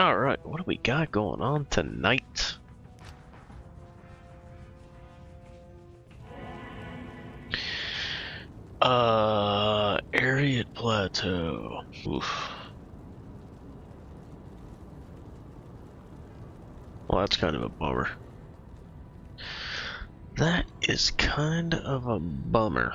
Alright, what do we got going on tonight? Ariad Plateau. Oof. Well, that's kind of a bummer. That is kind of a bummer.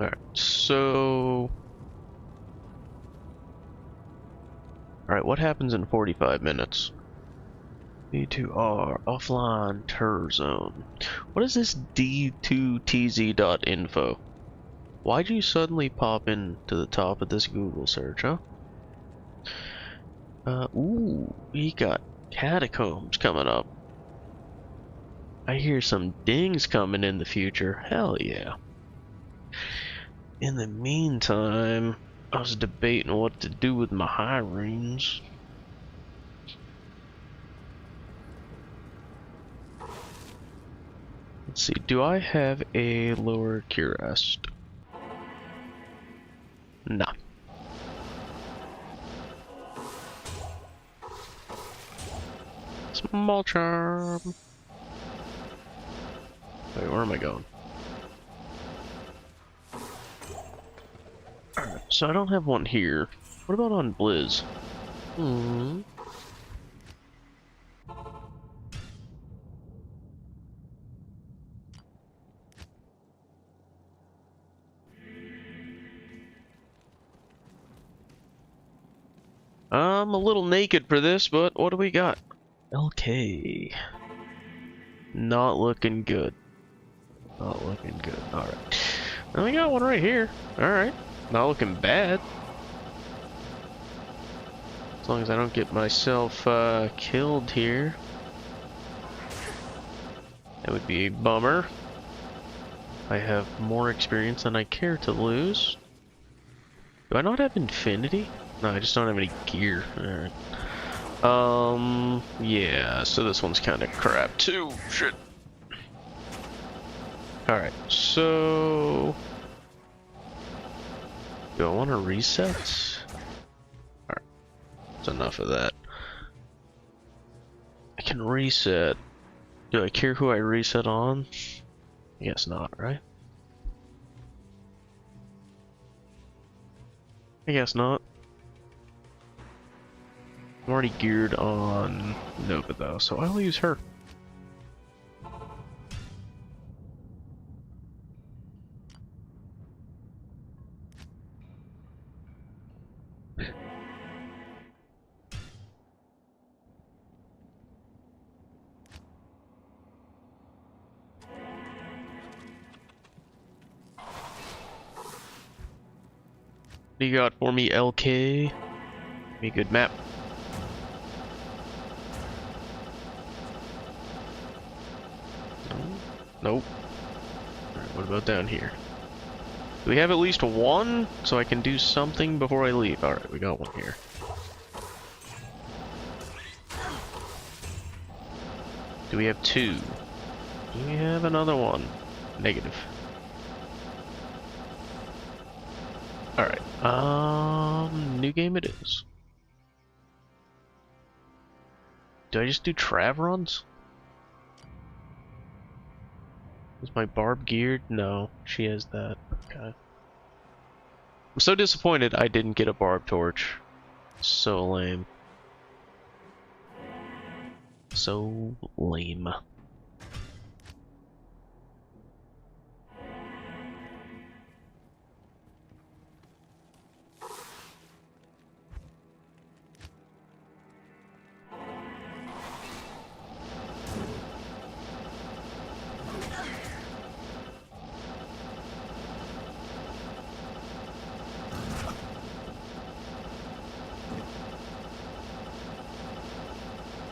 Alright, so... Alright, what happens in 45 minutes? D2R Offline Tour Zone. What is this D2TZ.info? Why'd you suddenly pop in to the top of this Google search, huh? Ooh, we got catacombs coming up. I hear some dings coming in the future. Hell yeah. In the meantime, I was debating what to do with my Hyrenes. Let's see, do I have a lower cuirass? Nah. Small charm. Wait, where am I going? Alright, so I don't have one here. What about on Blizz? I'm a little naked for this, but what do we got? LK. Not looking good. Not looking good. Alright. Well, we got one right here. Alright. Not looking bad. As long as I don't get myself killed here. That would be a bummer. I have more experience than I care to lose. Do I not have infinity? No, I just don't have any gear. Alright. Yeah, so this one's kind of crap too. Shit. Alright, so... Do I want to reset? Alright, that's enough of that. I can reset. Do I care who I reset on? I guess not, right? I guess not. I'm already geared on Nova though, so I'll use her. What do you got for me, LK? Give me a good map. Nope. Alright, what about down here? Do we have at least one? So I can do something before I leave. Alright, we got one here. Do we have two? Do we have another one? Negative. Alright, new game it is. Do I just do trav runs? Is my barb geared? No, she has that. Okay. I'm so disappointed I didn't get a barb torch. So lame. So lame.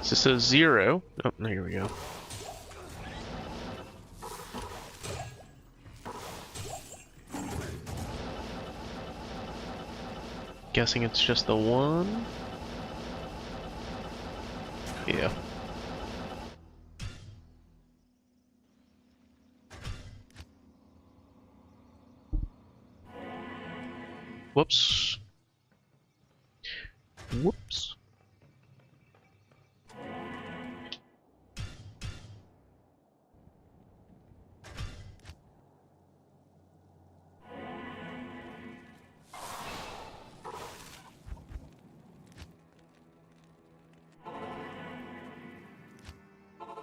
This is 0. Oh, here we go. Guessing it's just the one? Yeah. Whoops. Whoops.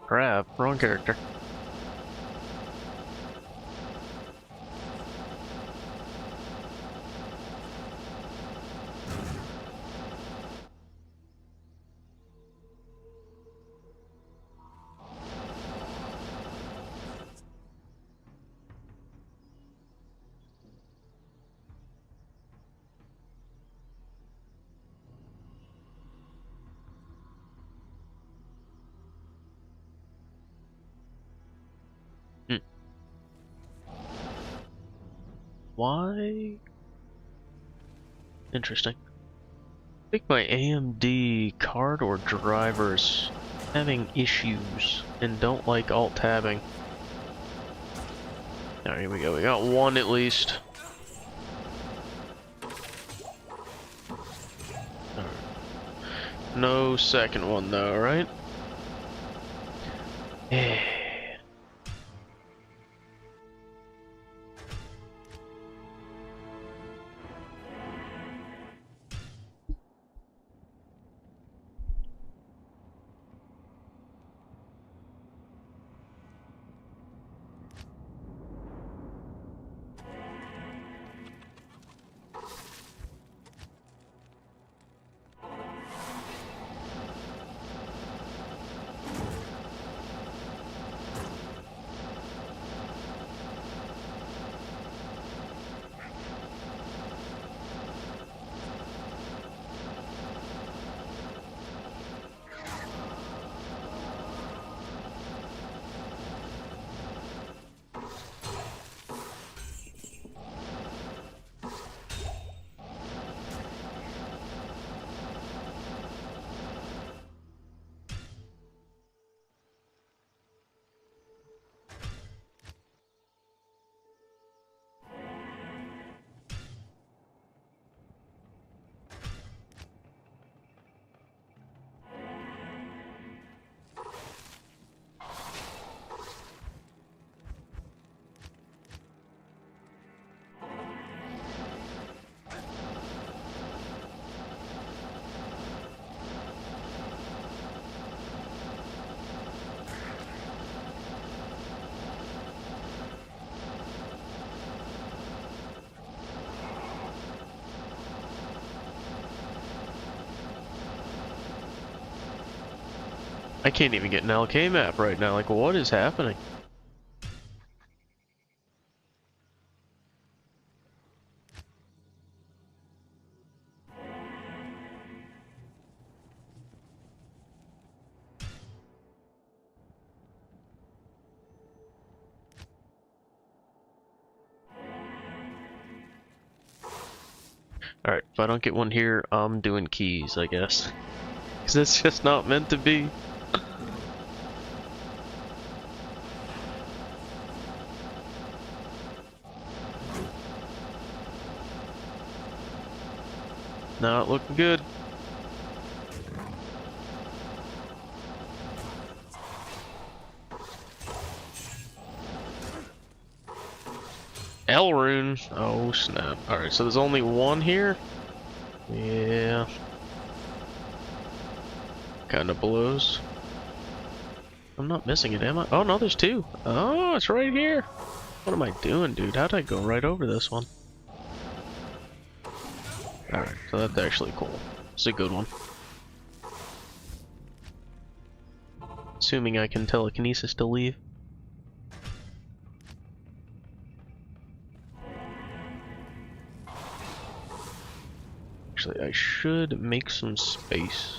Crap, wrong character. Why? Interesting. I think my AMD card or drivers having issues and don't like alt tabbing. Alright, here we go. We got one at least. Alright. No second one though, right? Yeah. I can't even get an LK map right now. Like, what is happening? Alright, if I don't get one here, I'm doing keys, I guess. Because it's just not meant to be. Not looking good. Elrune. Oh snap. Alright, so there's only one here? Yeah. Kinda blows. I'm not missing it, am I? Oh no, there's two. Oh, it's right here. What am I doing, dude? How did I go right over this one? Alright, so that's actually cool. It's a good one. Assuming I can telekinesis to leave. Actually, I should make some space.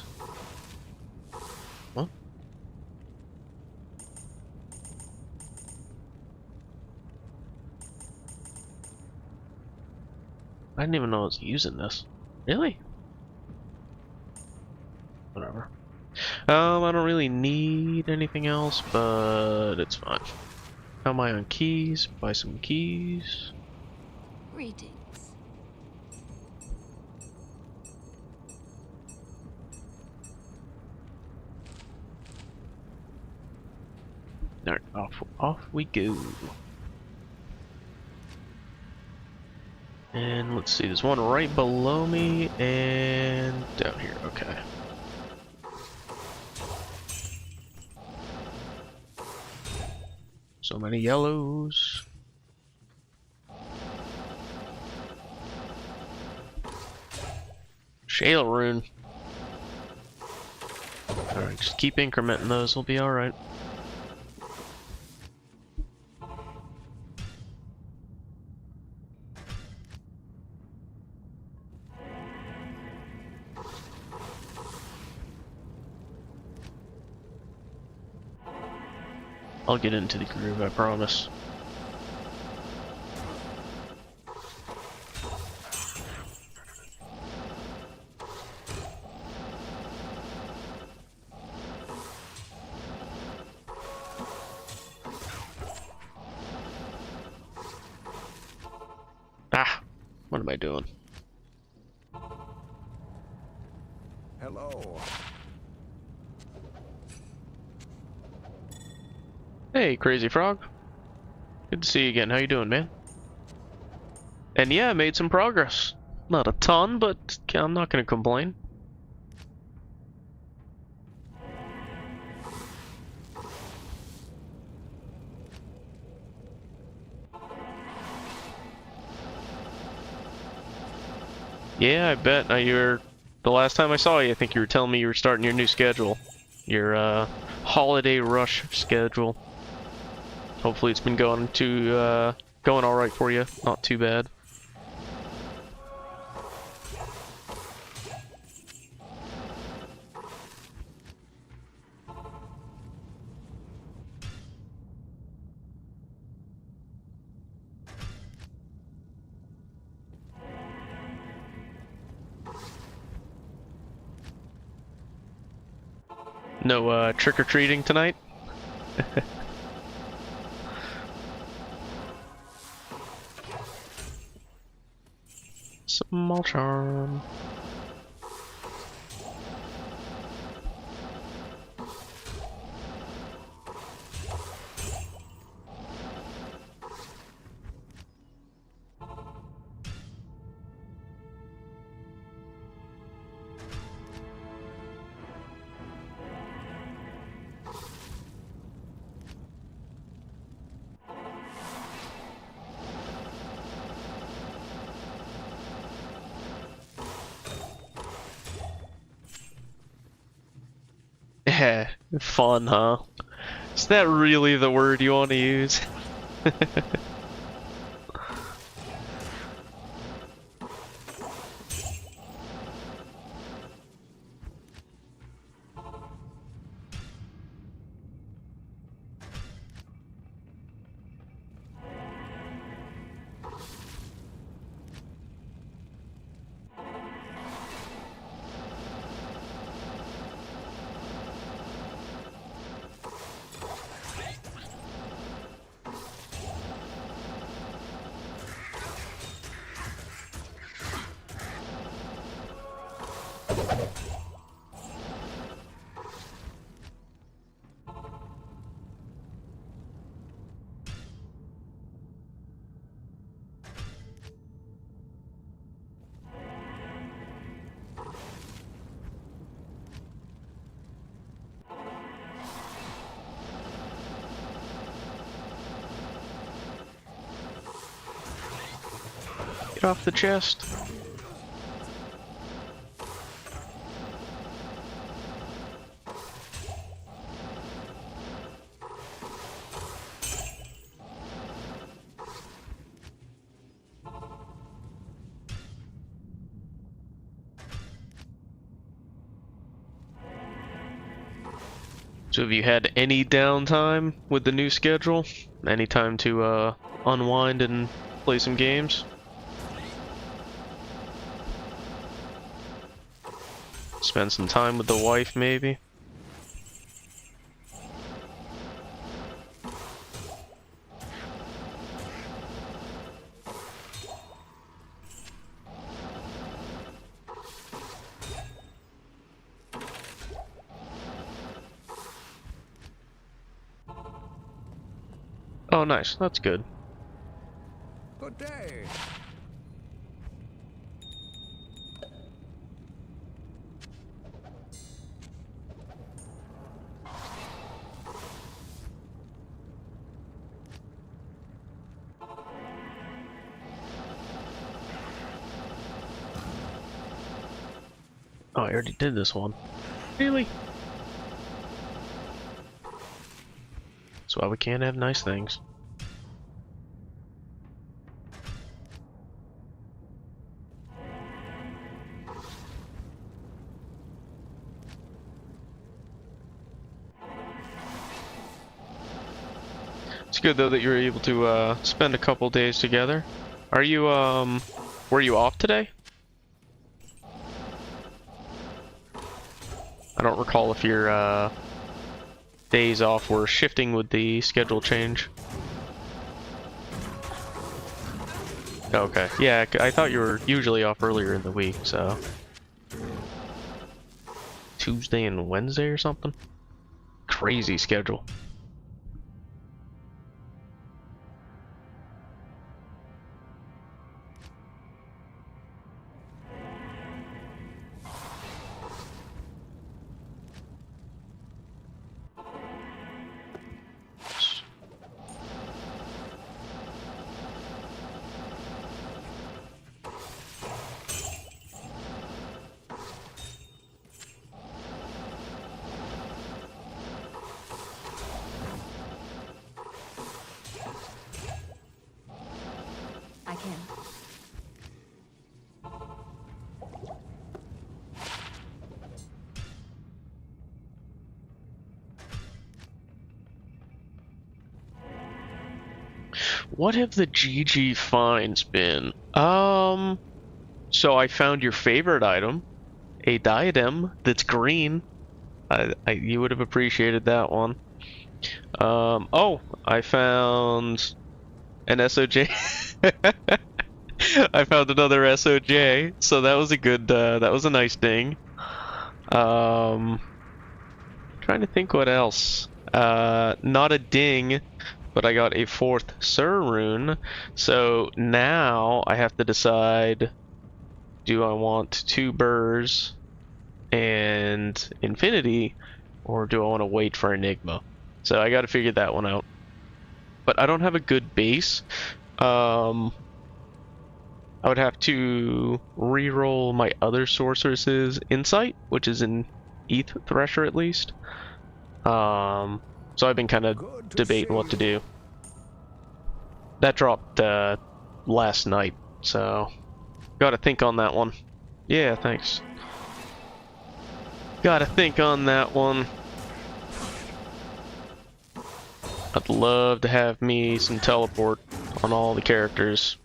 What? I didn't even know I was using this. Really? Whatever. I don't really need anything else, but it's fine. How am I on keys? Buy some keys. Greetings. Alright, off we go. And let's see, there's one right below me and down here, okay. So many yellows. Shale rune. Alright, just keep incrementing those, we'll be alright. I'll get into the groove, I promise. Ah, what am I doing? Hello. Hey, Crazy Frog. Good to see you again. How you doing, man? And yeah, I made some progress. Not a ton, but I'm not gonna complain. Yeah, I bet. The last time I saw you, I think you were telling me you were starting your new schedule. Your, holiday rush schedule. Hopefully it's been going alright for you. Not too bad. No, trick-or-treating tonight? Small charm. Yeah, fun, huh? Is that really the word you want to use? Get off the chest. So have you had any downtime with the new schedule? Any time to unwind and play some games? Spend some time with the wife, maybe? Oh, nice. That's good. Good day. Oh, I already did this one. Really? That's why we can't have nice things. It's good though that you were able to spend a couple days together. Are you were you off today? I don't recall if your days off were shifting with the schedule change. Okay, yeah, I thought you were usually off earlier in the week, so Tuesday and Wednesday or something. Crazy schedule. I can. What have the GG finds been? So I found your favorite item, a diadem that's green. You would have appreciated that one. Oh, I found an SOJ. I found another SOJ, so that was a good, that was a nice ding. Trying to think what else. Not a ding, but I got a 4th Sur rune, so now I have to decide, do I want 2 burrs and infinity, or do I want to wait for Enigma? So I gotta figure that one out. But I don't have a good base. I would have to re-roll my other sorceress's insight, which is in ETH Thresher at least. So I've been kind of debating what to do. That dropped last night, so gotta think on that one. Yeah, thanks. Gotta think on that one. I'd love to have me some teleport on all the characters.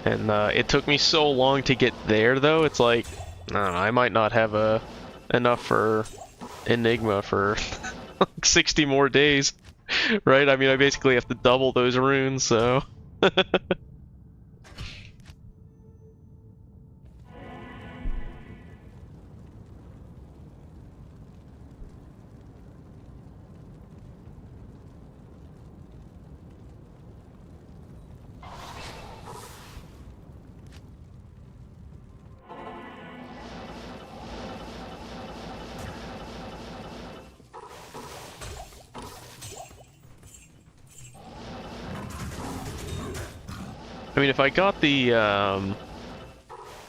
And it took me so long to get there, though. It's like, I don't know, I might not have enough for Enigma for like 60 more days, right? I mean, I basically have to double those runes, so... I mean, if I got the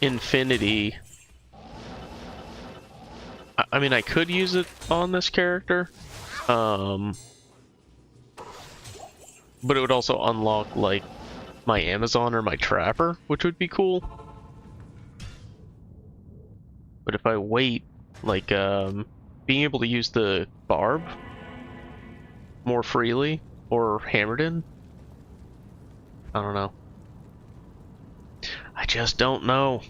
Infinity, I mean, I could use it on this character, but it would also unlock like my Amazon or my Trapper, which would be cool. But if I wait, like being able to use the Barb more freely or Hammered in, I don't know. I just don't know.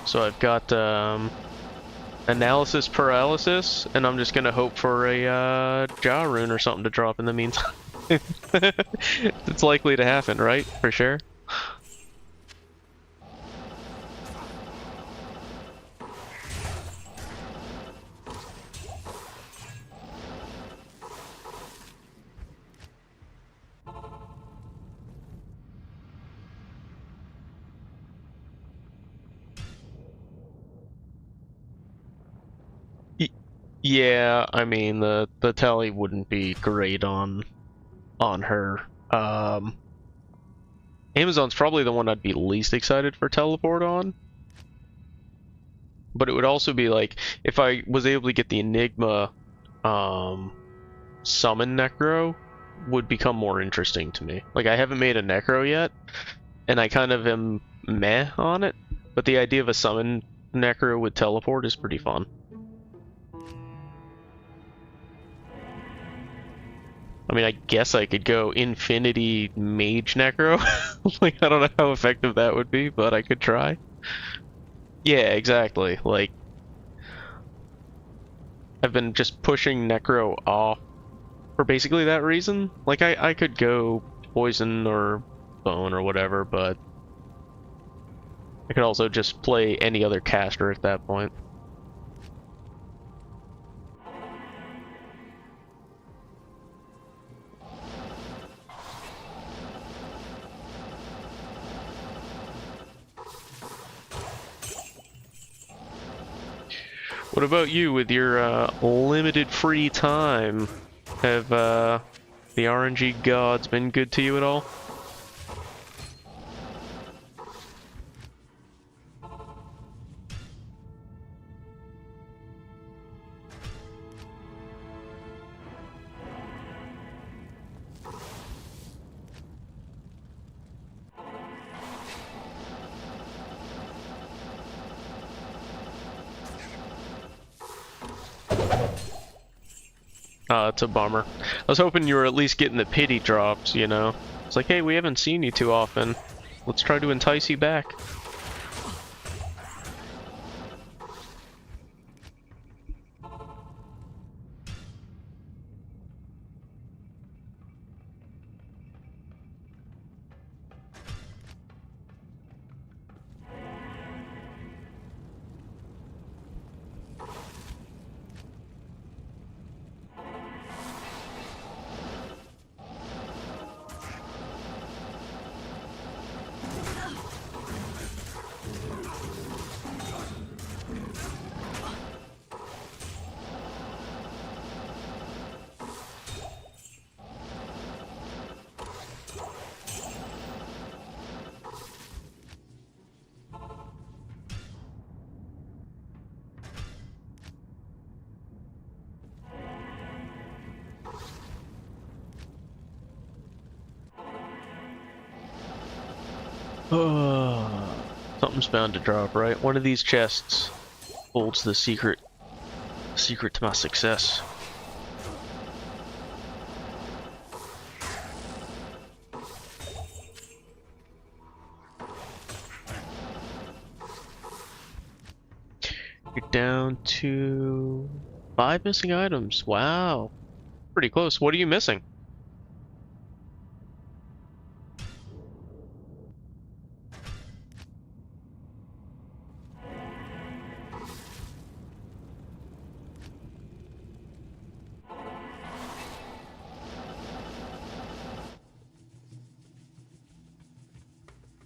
So I've got analysis paralysis, and I'm just gonna hope for a jaw rune or something to drop in the meantime. It's likely to happen, right? For sure. Yeah, I mean the tele wouldn't be great on her. Amazon's probably the one I'd be least excited for teleport on. But it would also be like if I was able to get the Enigma summon Necro would become more interesting to me. Like I haven't made a Necro yet, and I kind of am meh on it, but the idea of a summon Necro with teleport is pretty fun. I mean, I guess I could go Infinity Mage Necro. Like, I don't know how effective that would be, but I could try. Yeah, exactly. Like, I've been just pushing Necro off for basically that reason. Like, I could go Poison or Bone or whatever, but I could also just play any other caster at that point. What about you with your limited free time? Have the RNG gods been good to you at all? It's a bummer. I was hoping you were at least getting the pity drops, you know? It's like, hey, we haven't seen you too often. Let's try to entice you back. Something's bound to drop, right? One of these chests holds the secret to my success. You're down to 5 missing items. Wow. Pretty close. What are you missing?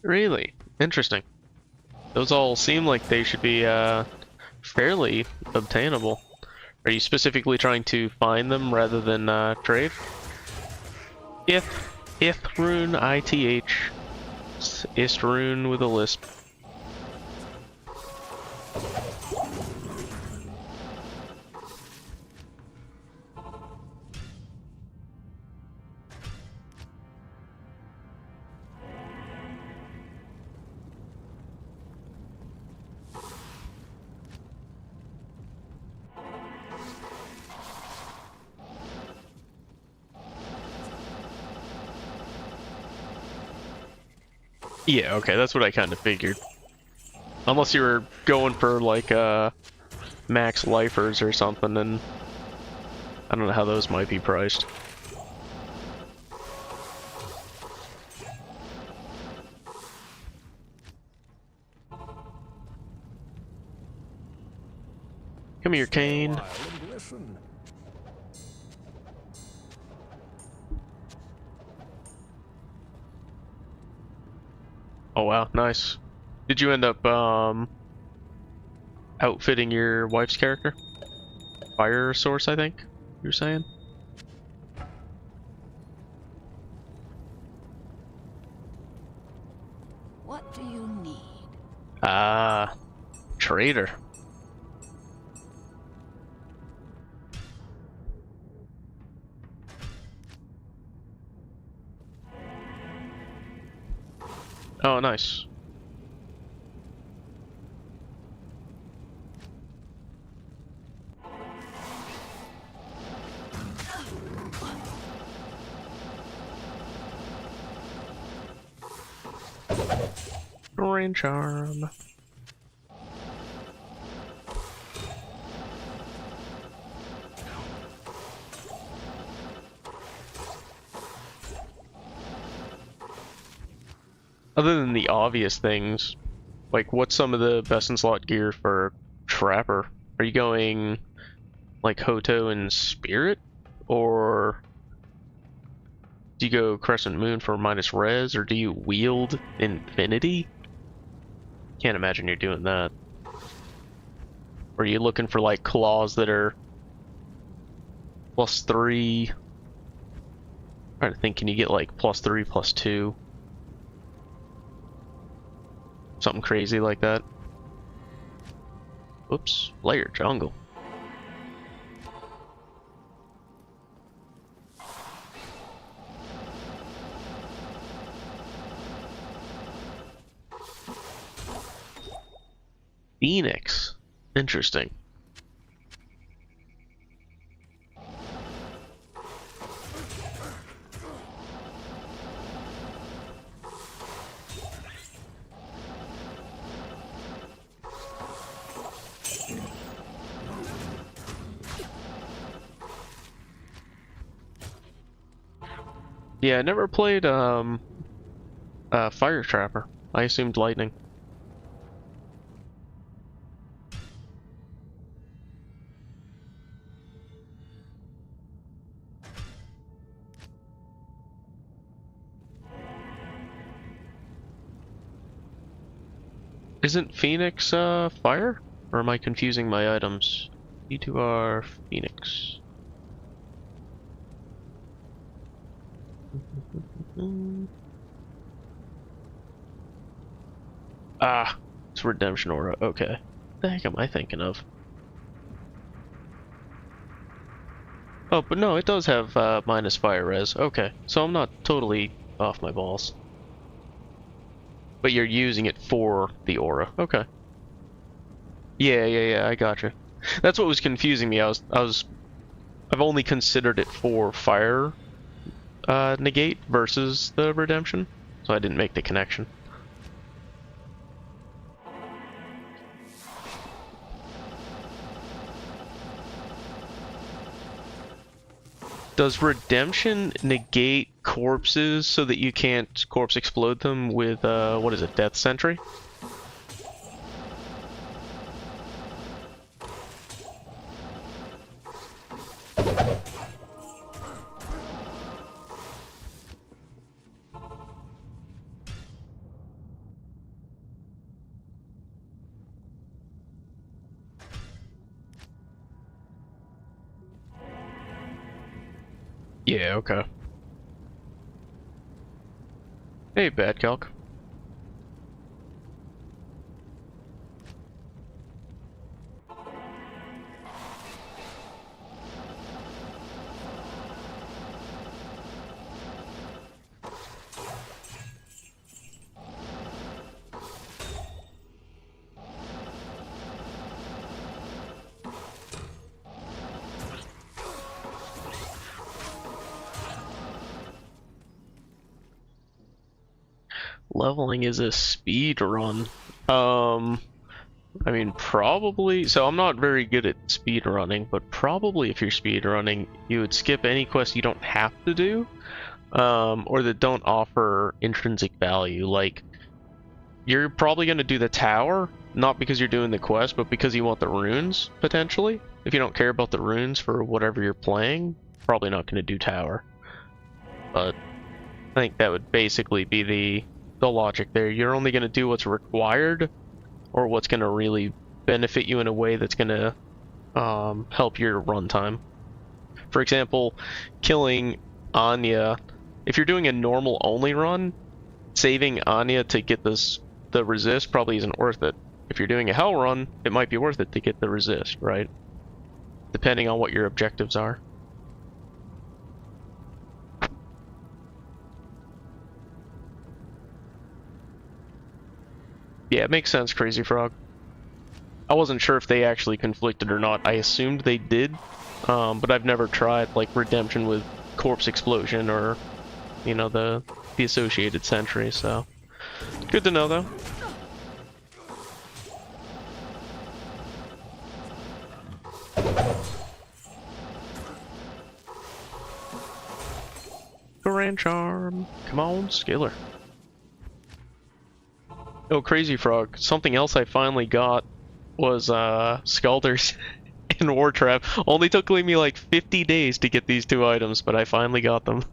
Really? Interesting. Those all seem like they should be fairly obtainable. Are you specifically trying to find them rather than trade? Ithrune, ITH. Istrune with a lisp. Yeah, okay, that's what I kind of figured. Unless you were going for like max lifers or something, and I don't know how those might be priced. Come here, Kane. Listen. Oh wow, nice. Did you end up outfitting your wife's character? fire source, I think you're saying. What do you need? Ah, trader. Oh, nice. Rain charm. Other than the obvious things, like what's some of the best in slot gear for Trapper? Are you going like Hoto and Spirit? Or do you go Crescent Moon for minus res? Or do you wield Infinity? Can't imagine you're doing that. Or are you looking for like claws that are +3? I'm trying to think, can you get like +3, +2? Something crazy like that. Oops, layer jungle. Phoenix. Interesting. Yeah, I never played Fire Trapper. I assumed lightning. Isn't Phoenix fire? Or am I confusing my items? D2R Phoenix. Ah, it's Redemption Aura. Okay. What the heck am I thinking of? Oh, but no, it does have minus fire res. Okay, so I'm not totally off my balls. But you're using it for the aura. Okay. Yeah, I gotcha. That's what was confusing me. I've only considered it for fire negate versus the redemption, so I didn't make the connection. Does redemption negate corpses so that you can't corpse explode them with what is it, Death Sentry? Yeah, okay. Hey, Bad Calc. Leveling is a speed run. I mean, probably. So I'm not very good at speed running, but probably if you're speed running, you would skip any quest you don't have to do, or that don't offer intrinsic value. Like, you're probably going to do the tower, not because you're doing the quest, but because you want the runes, potentially. If you don't care about the runes for whatever you're playing, probably not going to do tower. But I think that would basically be the logic there. You're only going to do what's required, or what's going to really benefit you in a way that's going to help your runtime. For example, killing Anya. If you're doing a normal only run, saving Anya to get the resist probably isn't worth it. If you're doing a hell run, it might be worth it to get the resist, right? Depending on what your objectives are. Yeah, it makes sense, Crazy Frog. I wasn't sure if they actually conflicted or not. I assumed they did, but I've never tried like Redemption with Corpse Explosion or, you know, the associated Sentry, so good to know though. Grand Charm, come on, Skiller. Oh, Crazy Frog. Something else I finally got was Scalders and War Trap. Only took me like 50 days to get these two items, but I finally got them.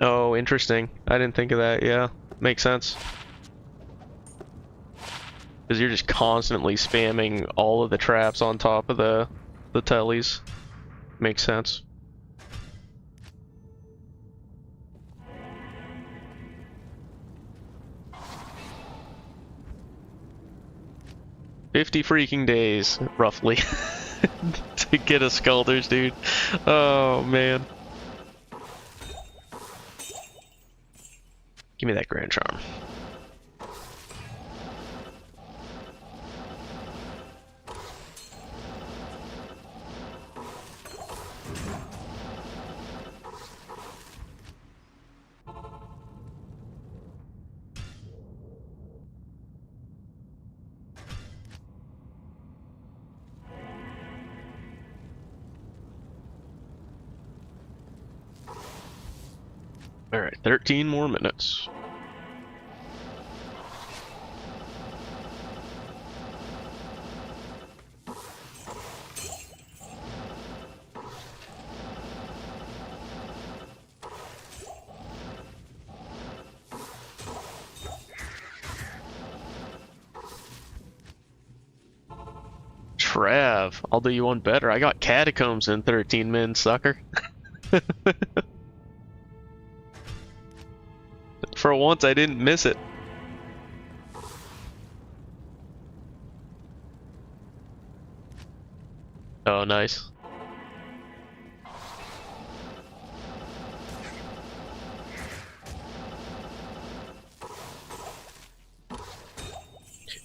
Oh, interesting. I didn't think of that. Yeah, makes sense. Because you're just constantly spamming all of the traps on top of the tellies. Makes sense. $50 freaking days, roughly, to get a Scalders, dude. Oh, man. Give me that Grand Charm. Alright, 13 more minutes. Trav, I'll do you one better. I got Catacombs in 13 min, sucker. For once, I didn't miss it. Oh, nice.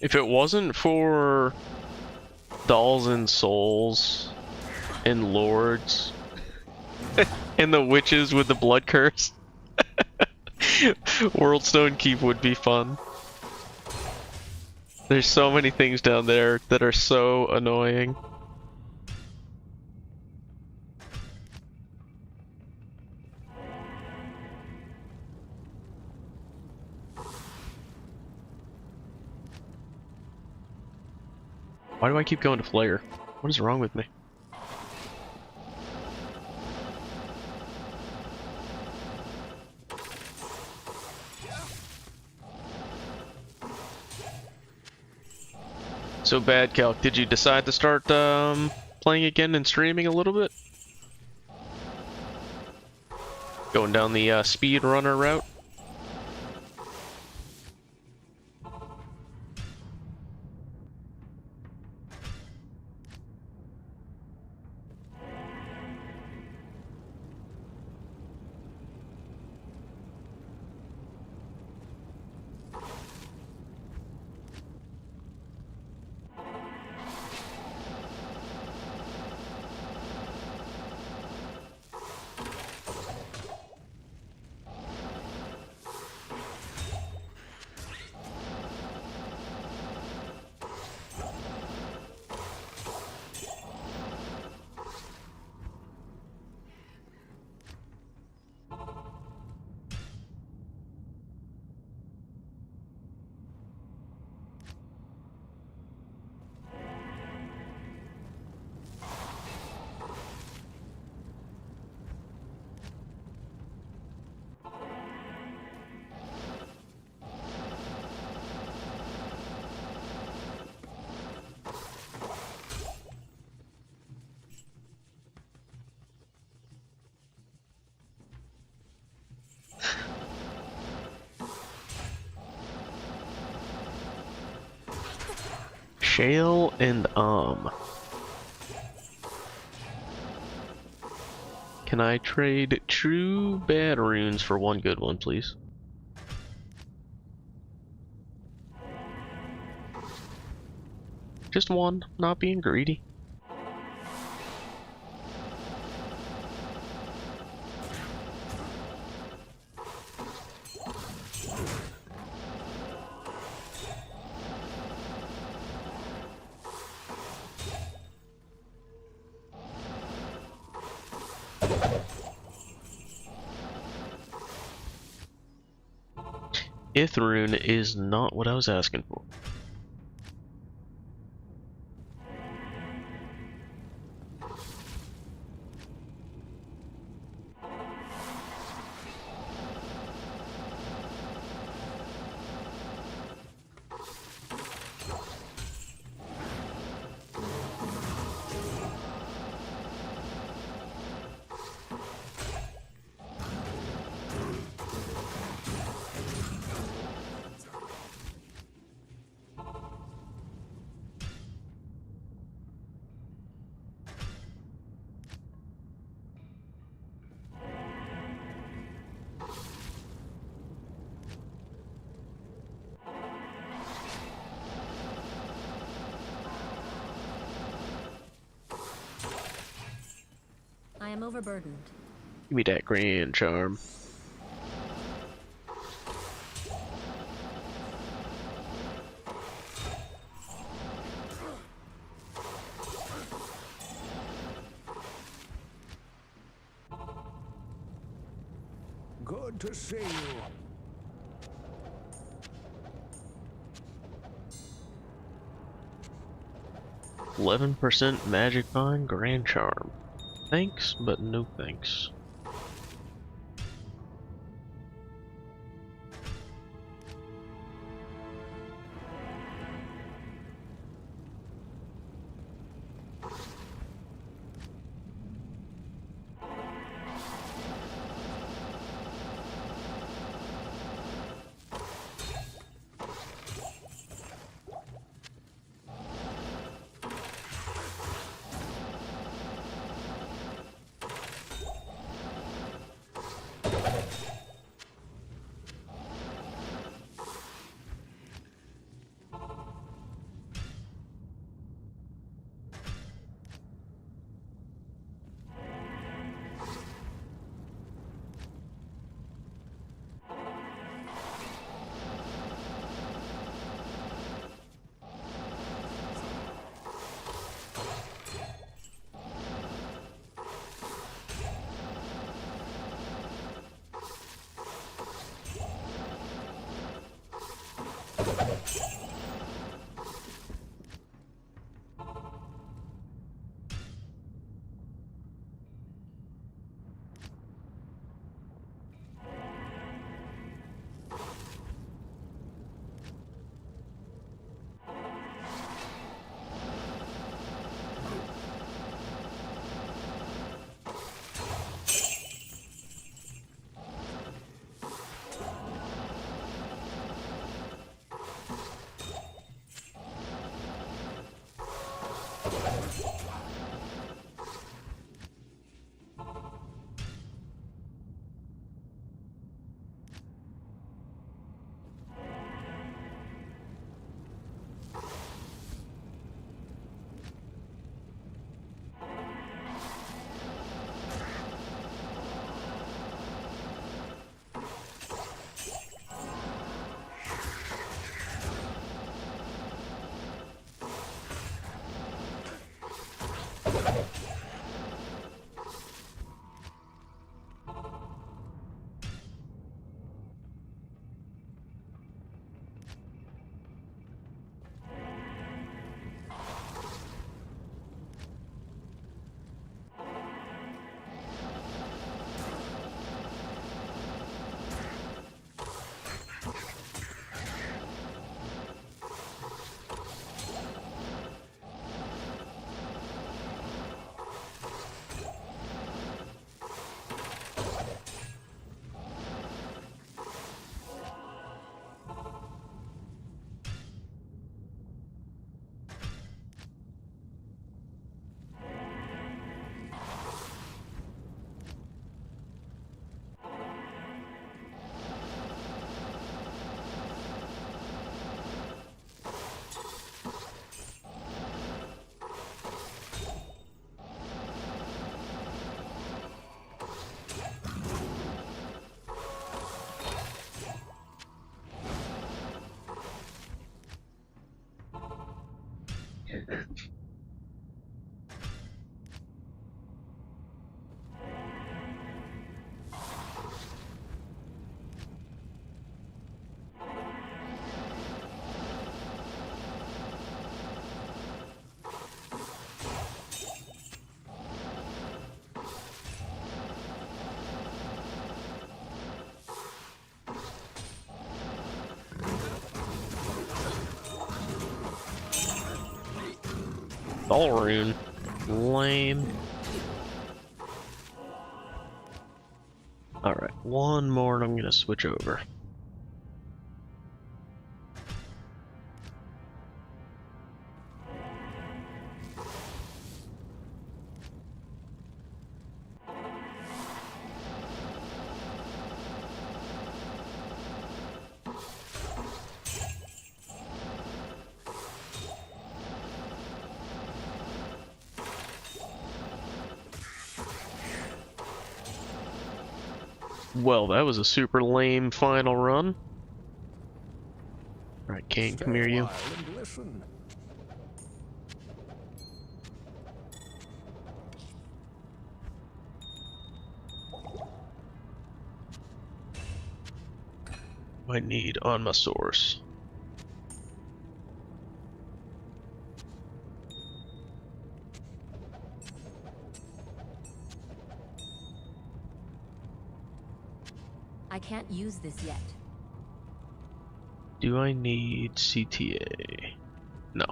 If it wasn't for Dolls and Souls and Lords and the witches with the blood curse, Worldstone Keep would be fun. There's so many things down there that are so annoying. Why do I keep going to Flare? What is wrong with me? So bad, Calc. Did you decide to start playing again and streaming a little bit? Going down the speedrunner route? Shale and Can I trade true bad runes for one good one, please? Just one, not being greedy. Ithrune is not what I was asking for. I am overburdened. Give me that grand charm. Good to see you. 11% magic vine grand charm. Thanks, but no thanks. Ballroom. Lame. Alright, one more and I'm gonna switch over. Well, that was a super lame final run. Alright, Kane, come here, you. And listen. I need on my source. I can't use this yet. Do I need CTA? No.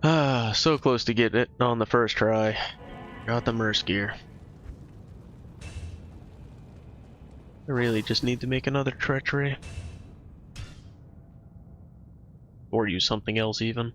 Ah, so close to getting it on the first try. Got the Merc gear. I really just need to make another treachery. Or use something else even.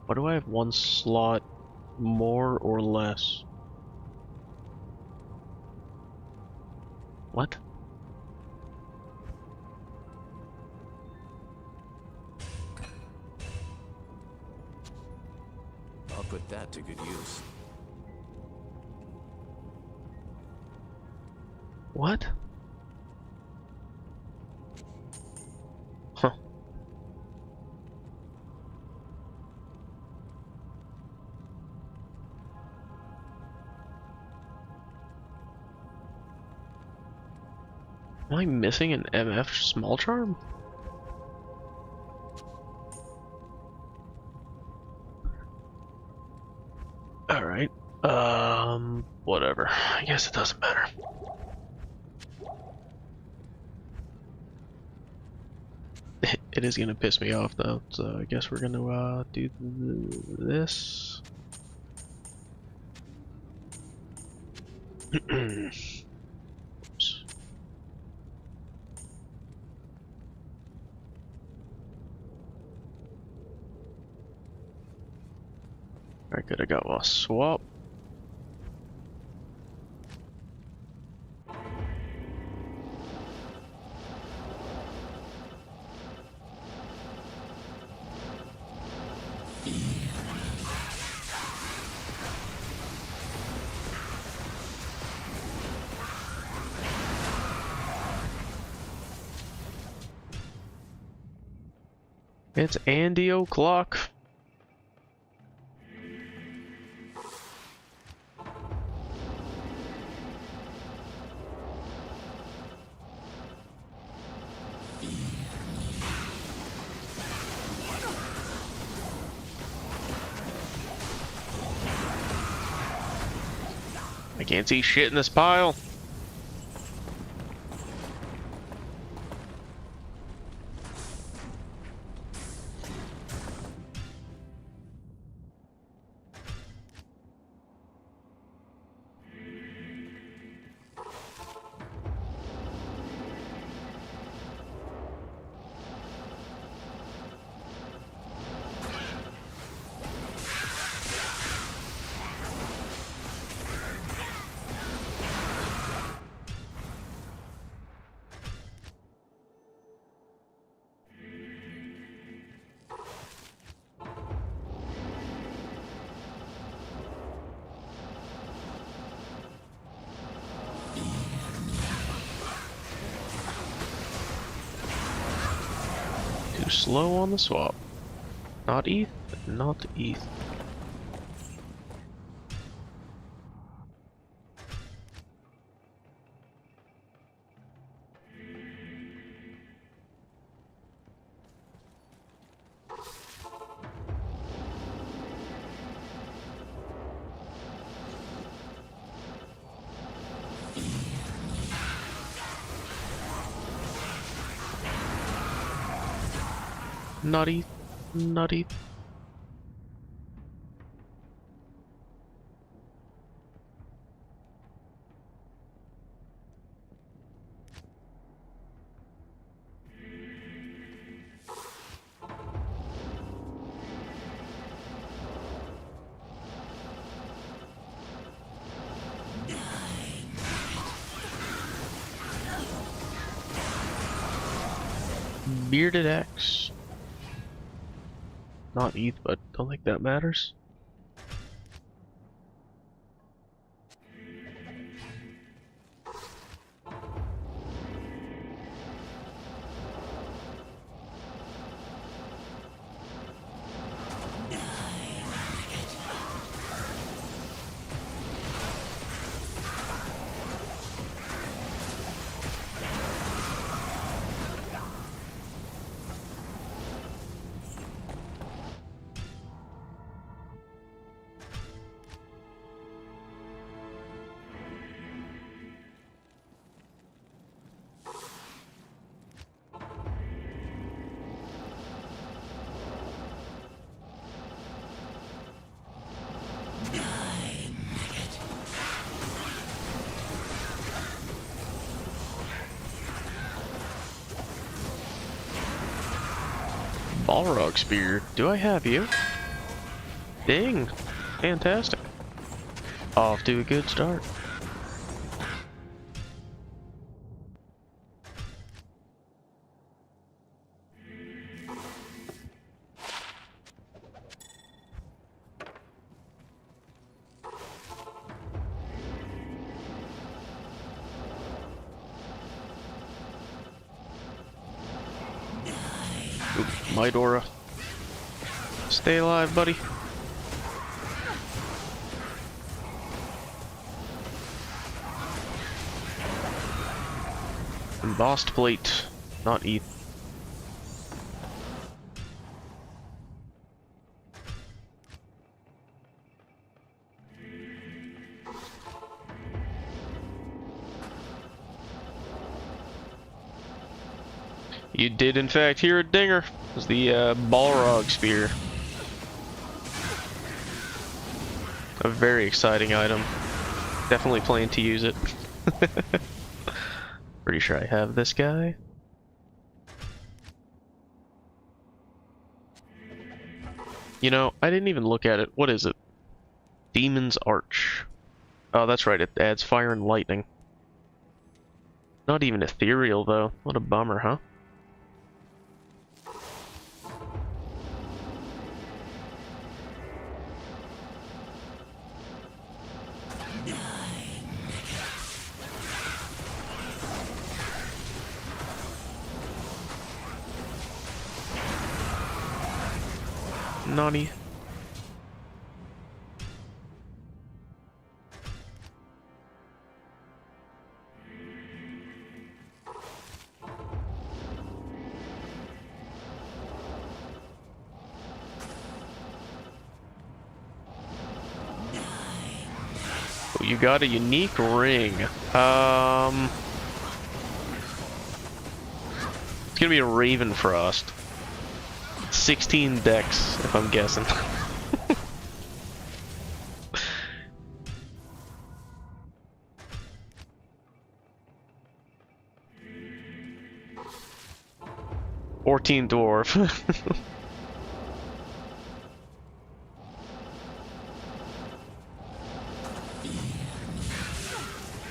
Why do I have one slot more or less? What? I'll put that to good use. What? Huh. Am I missing an MF small charm? Alright. Whatever. I guess it doesn't matter. It is gonna piss me off though, so I guess we're gonna do this. Oops. Alright, good, I got my swap. It's Andy O'Clock. I can't see shit in this pile. Too slow on the swap. Not ETH, not ETH. Not ETH, not ETH. Bearded axe. Not ETH, but don't think that matters. Balrog spear. Do I have you? Ding! Fantastic. Off to a good start. Midora. Stay alive, buddy. Embossed plate, not ETH. You did in fact hear a dinger. It was the Balrog spear. A very exciting item. Definitely plan to use it. Pretty sure I have this guy. You know, I didn't even look at it. What is it? Demon's Arch. Oh, that's right. It adds fire and lightning. Not even ethereal, though. What a bummer, huh? Naughty. Oh, you got a unique ring. It's gonna be a Raven Frost. 16 decks, if I'm guessing. "14 dwarf."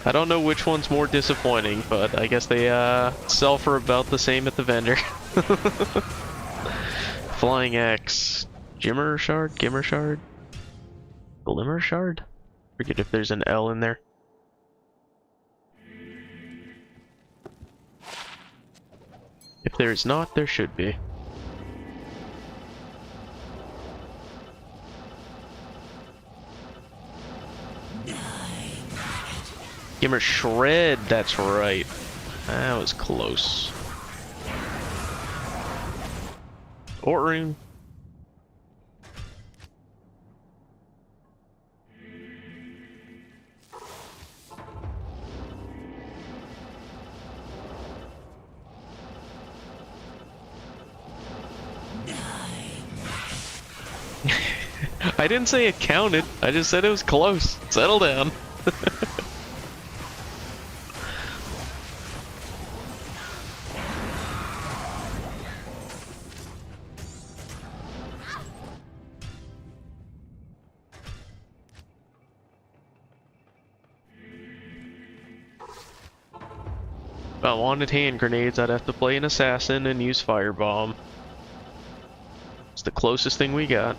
I don't know which one's more disappointing, but I guess they sell for about the same at the vendor. Flying Axe, Glimmer Shard, Glimmer Shard, Glimmer Shard? Forget if there's an L in there. If there is not, there should be. Gimmer Shred, that's right. That was close. Ortring. I didn't say it counted, I just said it was close. Settle down. If I wanted hand grenades, I'd have to play an assassin and use firebomb. It's the closest thing we got.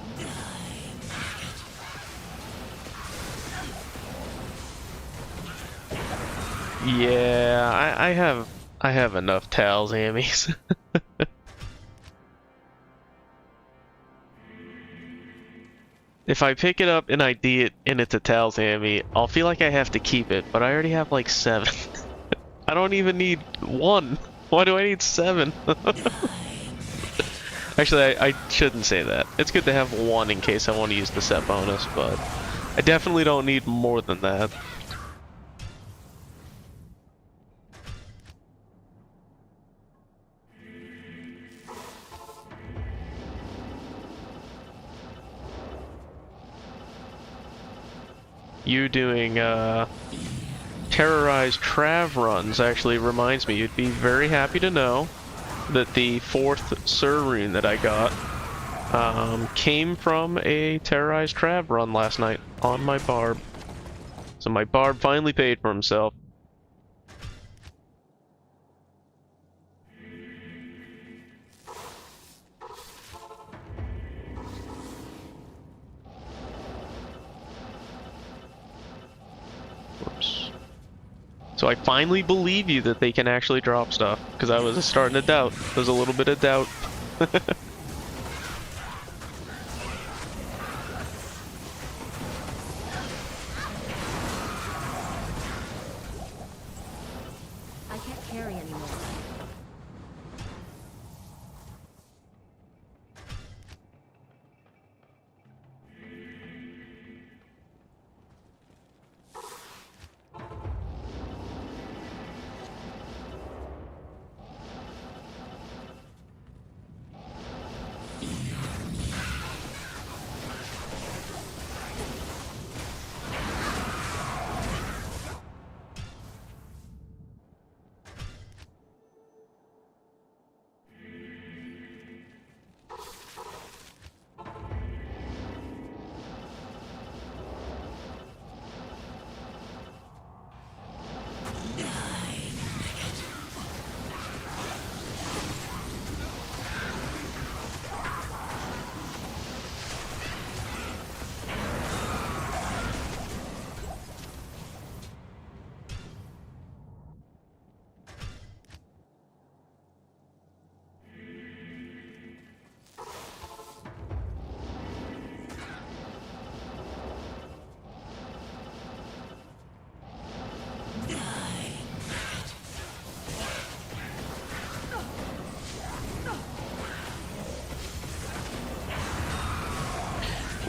Yeah, I have enough Tal's hammies. If I pick it up and I D it and it's a Tal's hammy, I'll feel like I have to keep it, but I already have like 7. I don't even need 1. Why do I need 7? Actually, I shouldn't say that. It's good to have 1 in case I want to use the set bonus, but I definitely don't need more than that. You doing terrorized Trav runs actually reminds me, you'd be very happy to know that the 4th Sir rune that I got came from a terrorized Trav run last night on my barb. So my barb finally paid for himself. Whoops. So I finally believe you that they can actually drop stuff, because I was starting to doubt. There's a little bit of doubt. I can't carry anymore.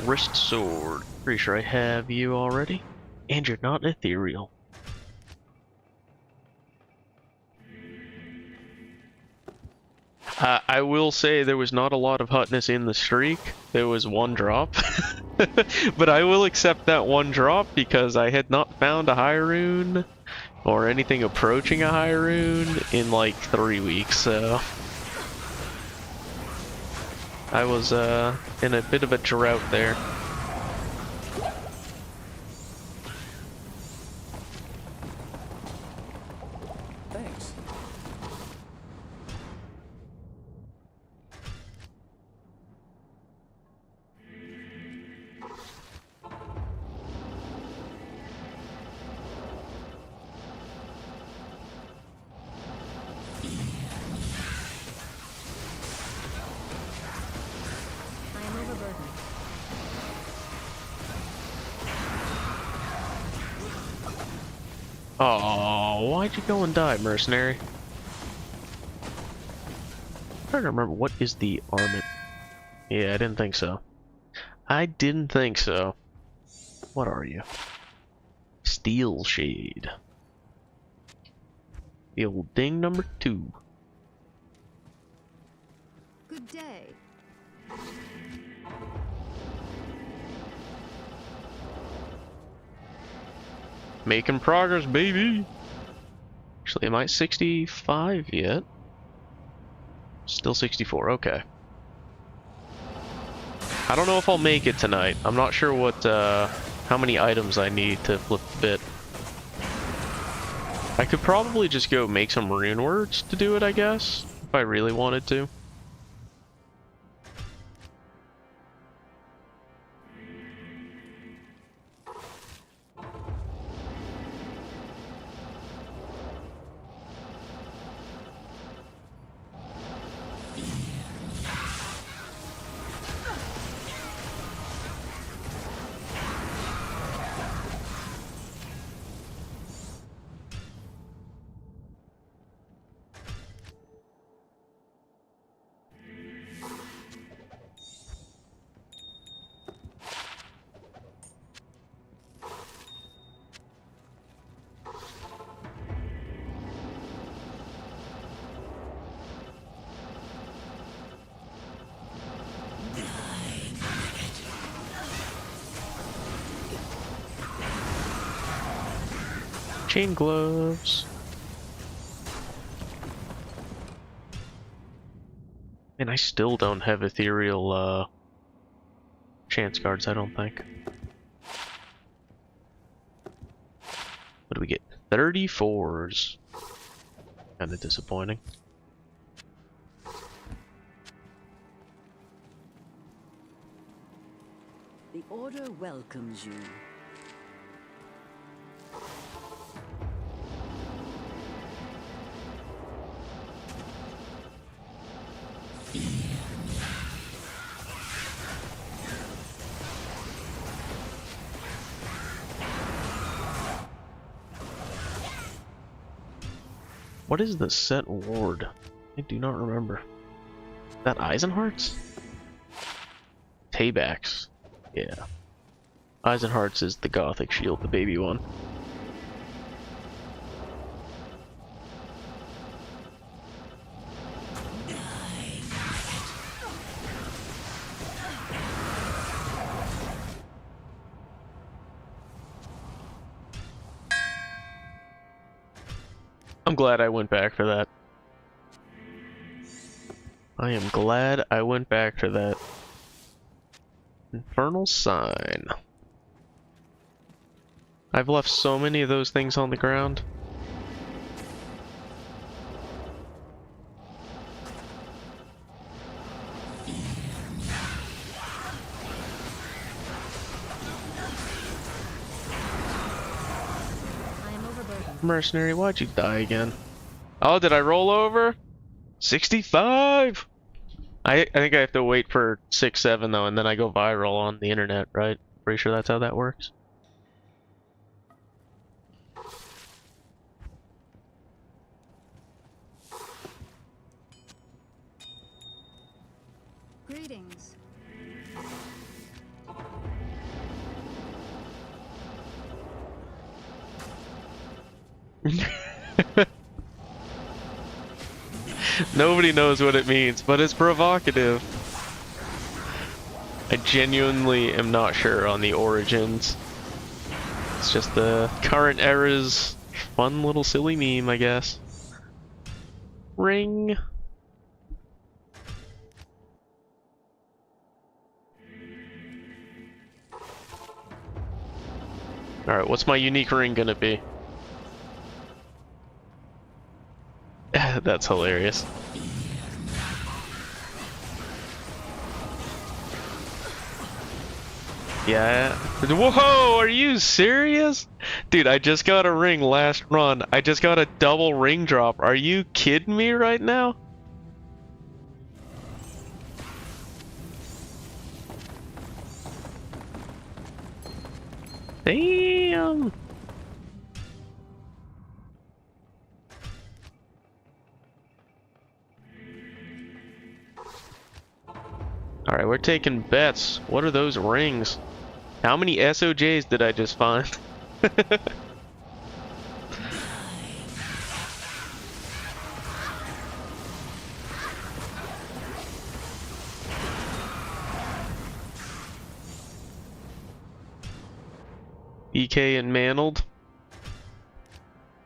Wrist sword. Pretty sure I have you already. And you're not ethereal. I will say there was not a lot of hotness in the streak. There was 1 drop. But I will accept that 1 drop because I had not found a high rune or anything approaching a high rune in like 3 weeks, so I was in a bit of a drought there. Thanks. I am overburdened. Oh, why'd you go and die, mercenary? I'm trying to remember, what is the armament? Yeah, I didn't think so. I didn't think so. What are you? Steel Shade. The old ding number 2. Good day. Making progress, baby! Actually, am I 65 yet? Still 64, okay. I don't know if I'll make it tonight. I'm not sure what, how many items I need to flip the bit. I could probably just go make some rune words to do it, I guess, if I really wanted to. Chain gloves. And I still don't have ethereal, chance cards, I don't think. What do we get? 34s. Kinda disappointing. The Order welcomes you. What is the set ward? I do not remember. Is that Eisenhart's? Taybacks. Yeah. Eisenhart's is the Gothic shield, the baby one. I'm glad I went back for that. I am glad I went back for that. Infernal Sign. I've left so many of those things on the ground. I am overburdened. Mercenary, why'd you die again? Oh, did I roll over? 65! I think I have to wait for 6-7 though, and then I go viral on the internet, right? Pretty sure that's how that works. Greetings. Nobody knows what it means, but it's provocative. I genuinely am not sure on the origins. It's just the current era's fun little silly meme, I guess. Ring. Alright, what's my unique ring gonna be? That's hilarious. Yeah. Whoa, are you serious? Dude, I just got a ring last run. I just got a double ring drop. Are you kidding me right now? Damn. Alright, we're taking bets. What are those rings? How many SOJs did I just find? EK and Mantled.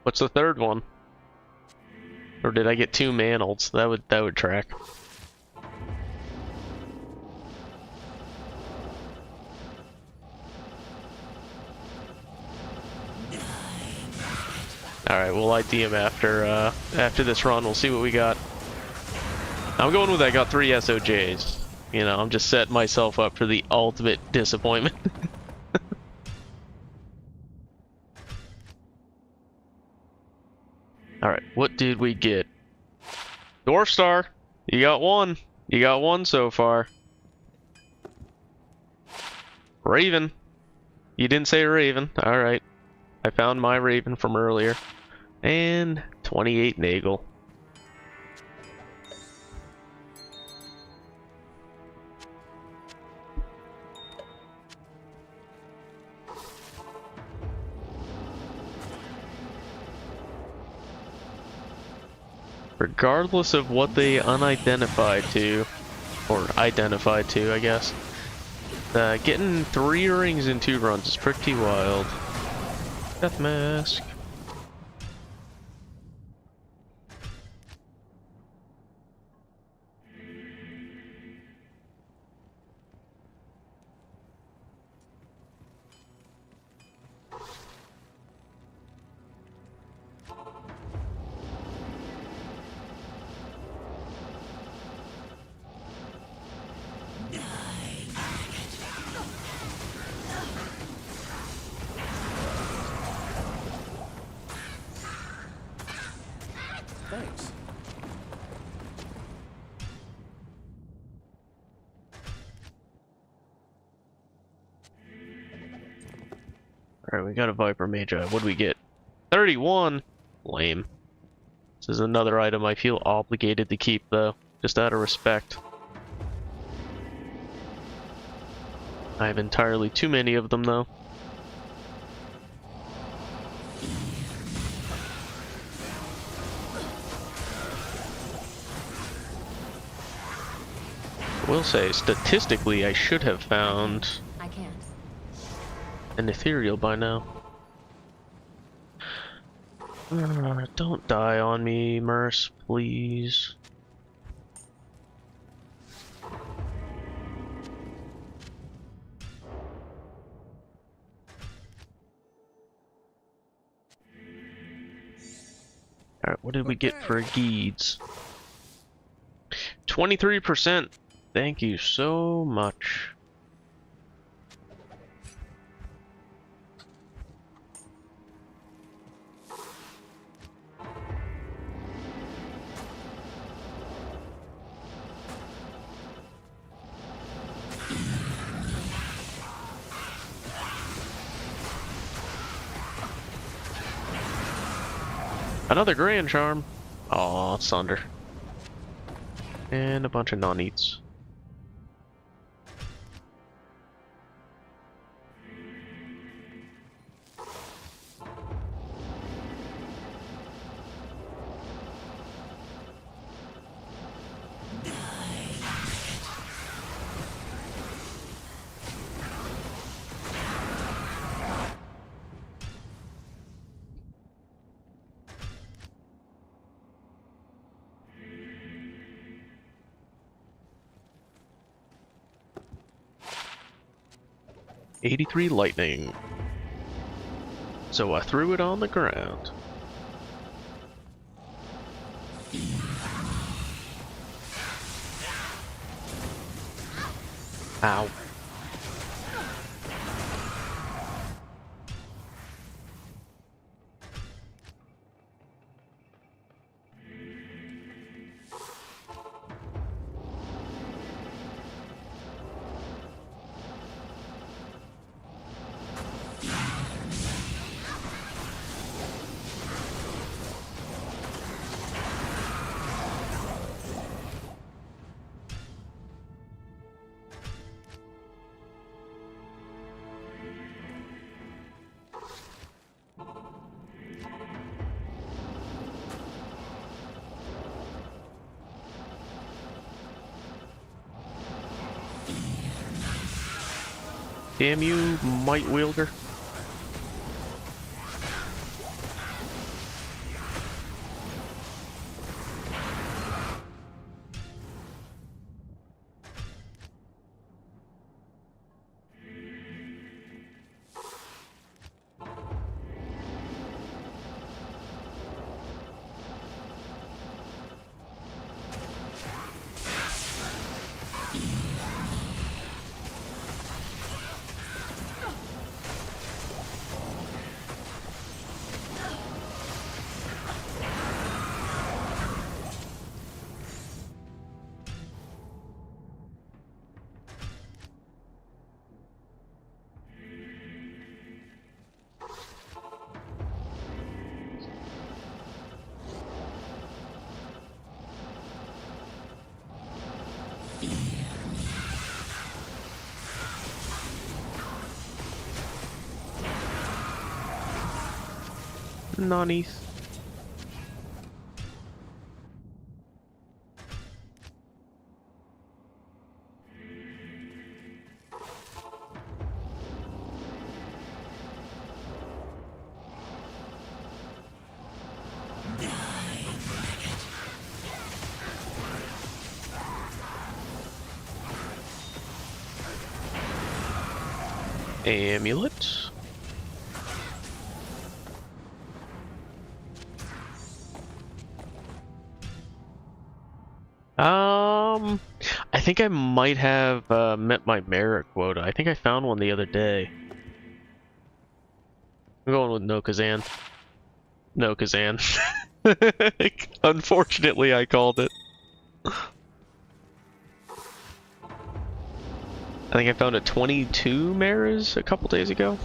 What's the third one? Or did I get two Mantleds? That would track. Alright, we'll ID him after this run. We'll see what we got. I'm going with I got 3 SOJs. You know, I'm just setting myself up for the ultimate disappointment. Alright, what did we get? Dwarf Star! You got one! You got one so far. Raven! You didn't say Raven. Alright. I found my Raven from earlier. And 28 Nagel. Regardless of what they unidentified to, or identified to, I guess, getting 3 rings in 2 runs is pretty wild. Death Mask. Thanks. Alright, we got a Viper Magi. What do we get? 31! Lame. This is another item I feel obligated to keep, though. Just out of respect. I have entirely too many of them, though. I will say, statistically, I should have found I can't. an ethereal by now. Don't die on me, Merce, please. Alright, what did we get for Geeds? 23%! Thank you so much. Another Grand Charm. Aw, Sunder. And a bunch of non-eats. "83 lightning." So I threw it on the ground. Ow. Damn you, might wielder. Nani. Amulet. I think I might have met my merit quota. I think I found one the other day. I'm going with no Kazan. No Kazan. Unfortunately, I called it. I think I found a 22 Maras a couple days ago.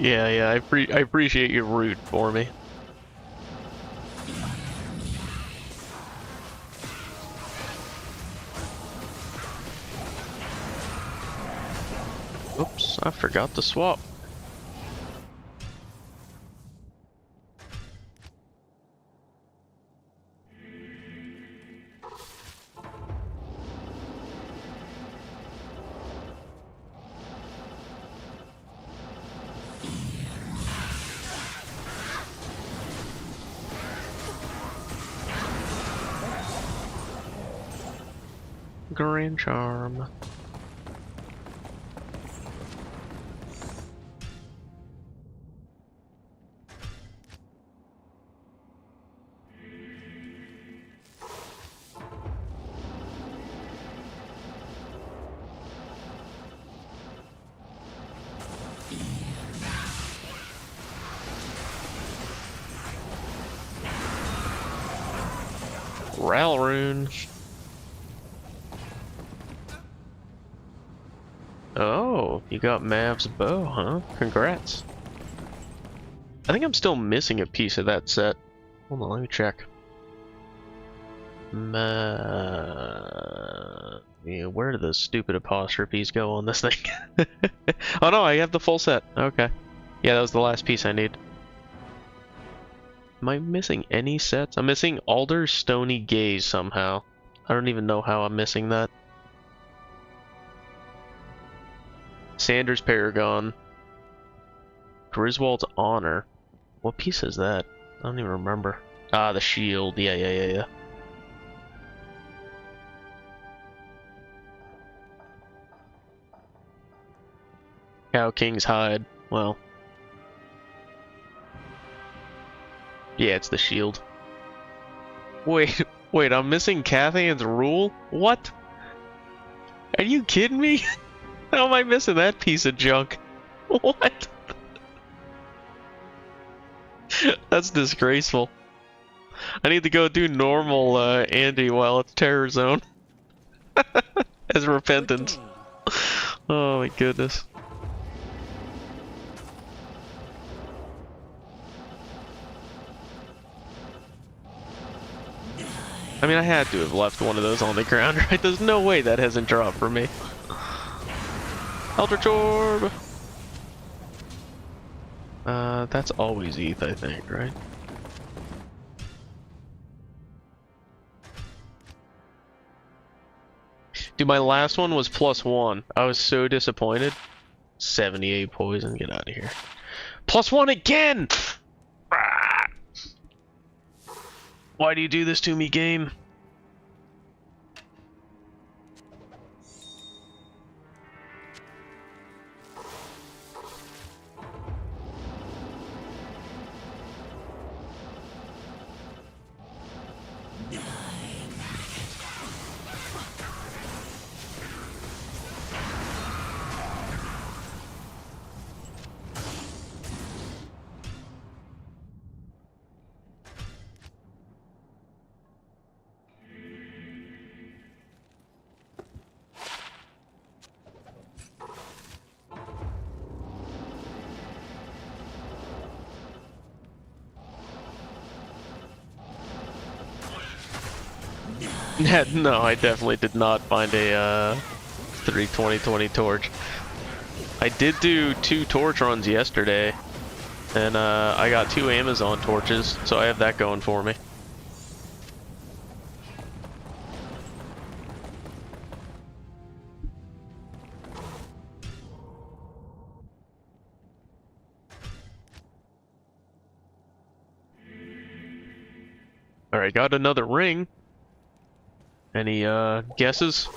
Yeah. I appreciate your root for me. Oops, I forgot to swap. Grand Charm. Ralrune. Oh, you got Mav's bow, huh? Congrats. I think I'm still missing a piece of that set. Hold on, let me check. Yeah, where do the stupid apostrophes go on this thing? Oh no, I have the full set. Okay. Yeah, that was the last piece I need. Am I missing any sets? I'm missing Alder's Stony Gaze somehow. I don't even know how I'm missing that. Sanders Paragon. Griswold's Honor. What piece is that? I don't even remember. Ah, the shield. Yeah. Cow King's Hide. Well. Yeah, it's the shield. Wait, I'm missing Cathan's Rule? What? Are you kidding me? How am I missing that piece of junk? What? That's disgraceful. I need to go do normal Andy while it's Terror Zone. As repentance. Oh my goodness. I mean, I had to have left one of those on the ground, right? There's no way that hasn't dropped for me. Eldritch Orb! That's always ETH, I think, right? Dude, my last one was +1. I was so disappointed. 78 poison, get out of here. +1 again! Ah! Why do you do this to me, game? No, I definitely did not find a 32020 torch. I did do 2 torch runs yesterday, and I got 2 Amazon torches, so I have that going for me. Alright, got another ring. Any guesses?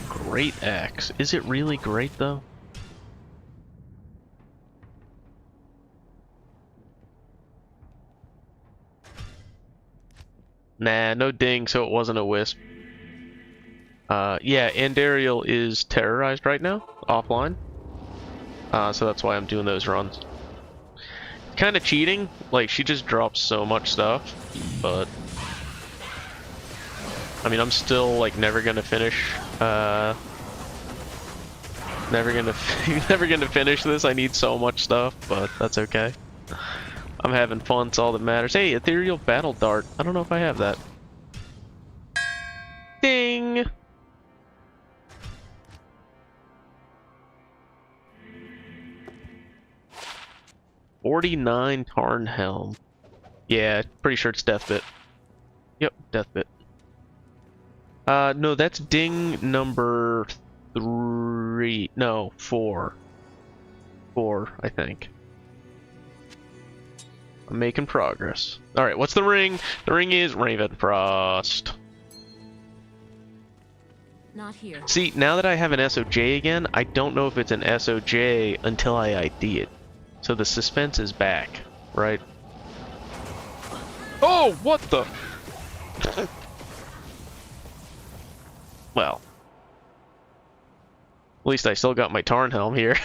Great axe. Is it really great though? Nah, no ding, so it wasn't a wisp. Yeah, Andariel is terrorized right now, offline. So that's why I'm doing those runs. Kind of cheating, like she just drops so much stuff, but I mean, I'm still like never gonna finish. Never gonna finish this. I need so much stuff, but that's okay. I'm having fun, it's all that matters. Hey, Ethereal Battle Dart. I don't know if I have that. Ding! $49 Tarn Helm. Yeah, pretty sure it's Deathbit. Yep, Deathbit. No, that's ding number 3. No, 4. 4, I think. I'm making progress. Alright, what's the ring? The ring is Ravenfrost. Not here. See, now that I have an SOJ again, I don't know if it's an SOJ until I ID it. So the suspense is back, right? Oh, what the? Well. At least I still got my Tarn Helm here.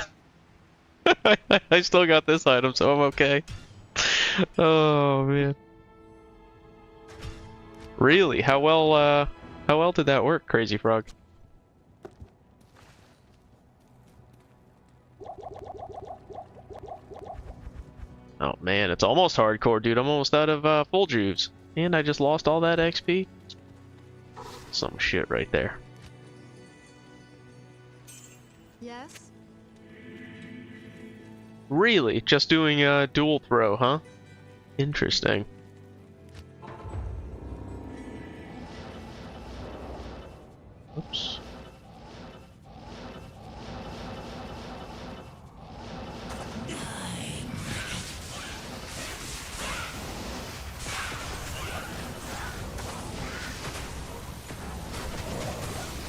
I still got this item, so I'm okay. Oh, man. Really? How well did that work, Crazy Frog? Oh man, it's almost hardcore, dude. I'm almost out of full juice. And I just lost all that XP. Some shit right there. Yes? Really? Just doing a dual throw, huh? Interesting. Oops.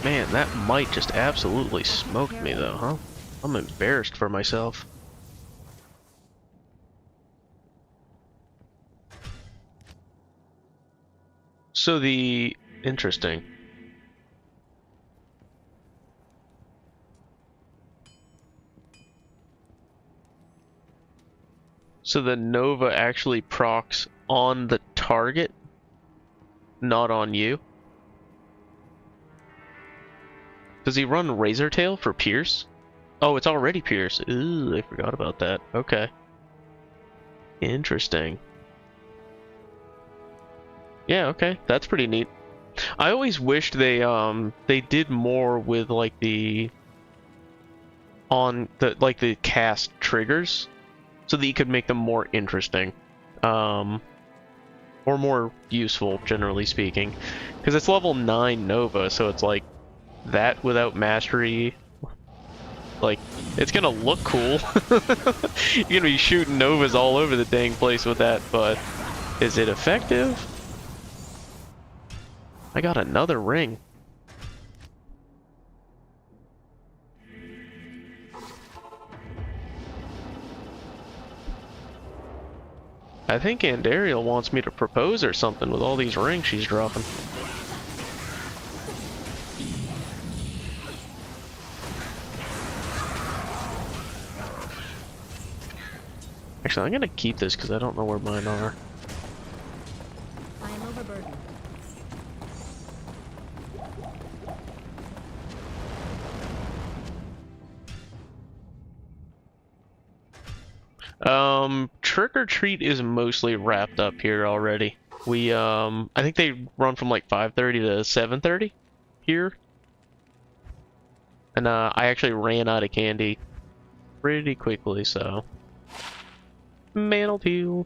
Man, that might just absolutely smoked me though, huh? I'm embarrassed for myself. So interesting. So the Nova actually procs on the target not on you. Does he run Razor Tail for Pierce? Oh, it's already Pierce. Ooh, I forgot about that. Okay. Interesting. Yeah, okay. That's pretty neat. I always wished they did more with like the cast triggers so that you could make them more interesting. Or more useful, generally speaking. Because it's level 9 Nova, so it's like that without mastery. Like, it's gonna look cool. You're gonna be shooting Novas all over the dang place with that, but is it effective? I got another ring. I think Andariel wants me to propose or something with all these rings she's dropping. Actually, I'm gonna keep this because I don't know where mine are. I am overburdened. Trick or Treat is mostly wrapped up here already. We, I think they run from like 5:30 to 7:30 here. And, I actually ran out of candy pretty quickly, so. Mantle peel.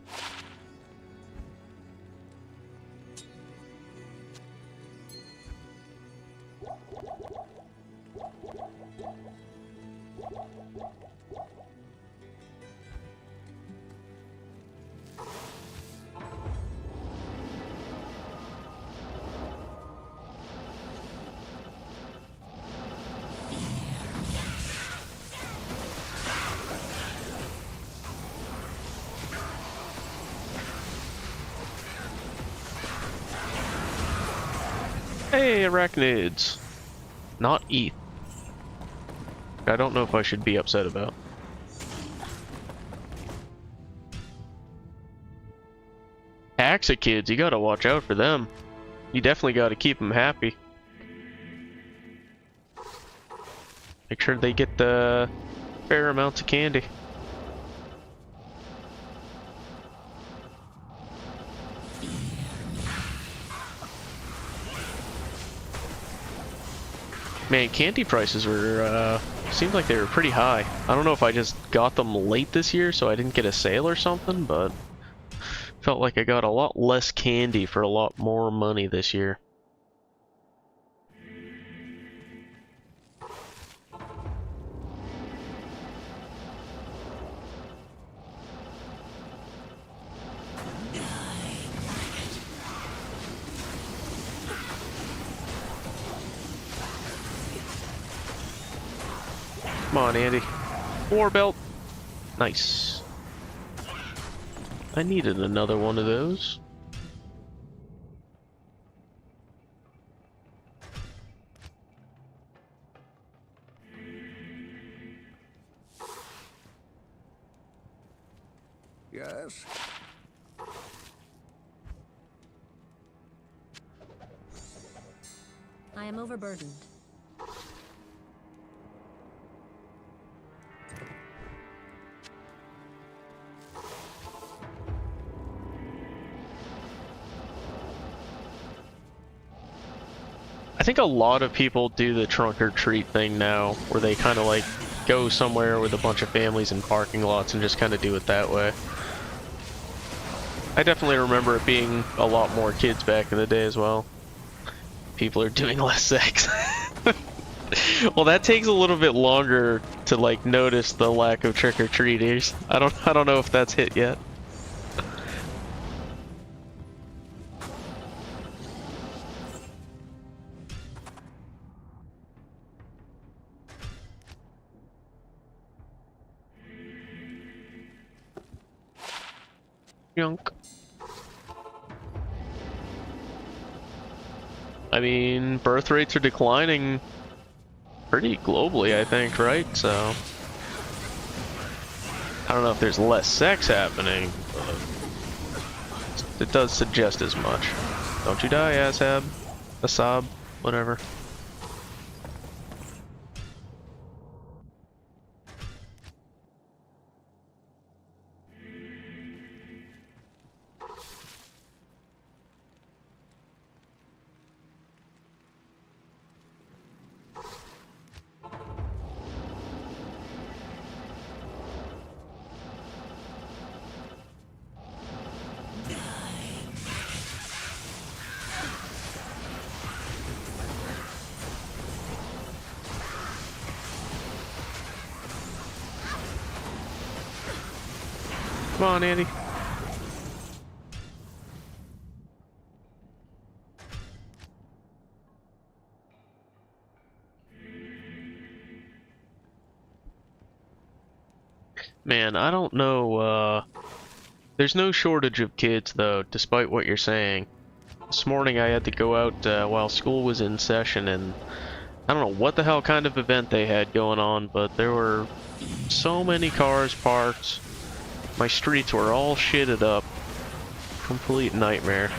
Hey, arachnids. Not ETH. I don't know if I should be upset about. Axa-kids, you gotta watch out for them. You definitely gotta keep them happy. Make sure they get the fair amounts of candy. Man, candy prices were, seemed like they were pretty high. I don't know if I just got them late this year so I didn't get a sale or something, but felt like I got a lot less candy for a lot more money this year. Come on, Andy. War belt. Nice. I needed another one of those. Yes? I am overburdened. I think a lot of people do the trunk or treat thing now, where they kind of like go somewhere with a bunch of families in parking lots and just kind of do it that way. I definitely remember it being a lot more kids back in the day as well. People are doing less sex. Well, that takes a little bit longer to like notice the lack of trick-or-treaters. I don't know if that's hit yet. Junk. I mean, birth rates are declining pretty globally, I think, right? So I don't know if there's less sex happening, but it does suggest as much. Don't you die, Ashab. Asab, whatever. Come on, Andy. Man, I don't know, there's no shortage of kids, though, despite what you're saying. This morning I had to go out while school was in session, and I don't know what the hell kind of event they had going on, but there were so many cars parked. My streets were all shitted up. Complete nightmare.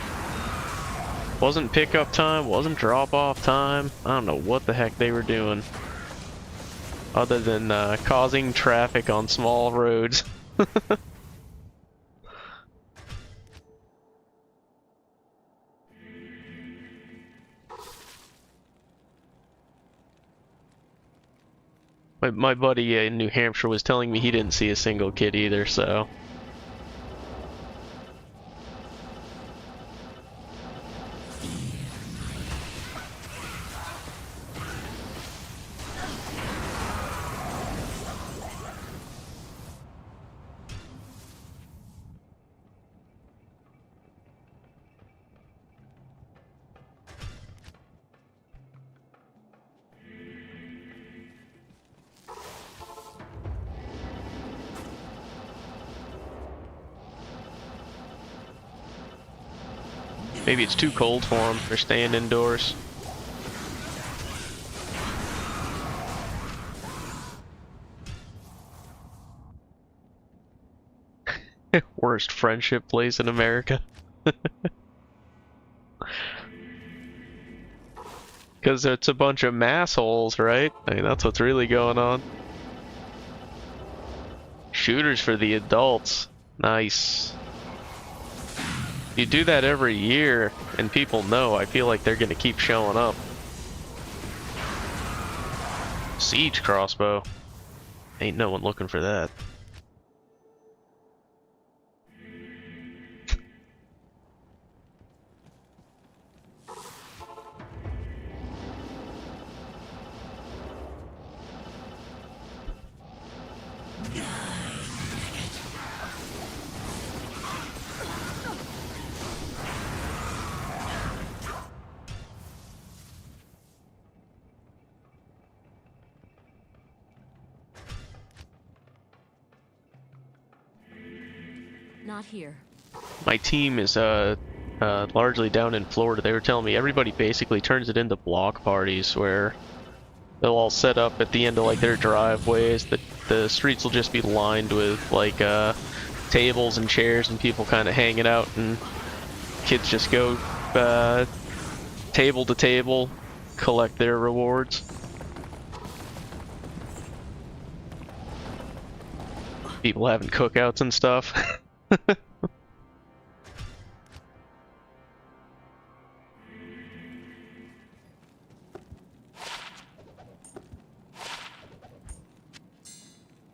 Wasn't pickup time, wasn't drop-off time. I don't know what the heck they were doing. Other than causing traffic on small roads. My buddy in New Hampshire was telling me he didn't see a single kid either, so... Maybe it's too cold for them. They're staying indoors. Worst friendship place in America. Because it's a bunch of massholes, right? I mean, that's what's really going on. Shooters for the adults. Nice. You do that every year, and people know, I feel like they're gonna keep showing up. Siege crossbow. Ain't no one looking for that. Not here. My team is largely down in Florida. They were telling me everybody basically turns it into block parties where they'll all set up at the end of like their driveways. The streets will just be lined with like tables and chairs and people kind of hanging out, and kids just go table to table, collect their rewards. People having cookouts and stuff.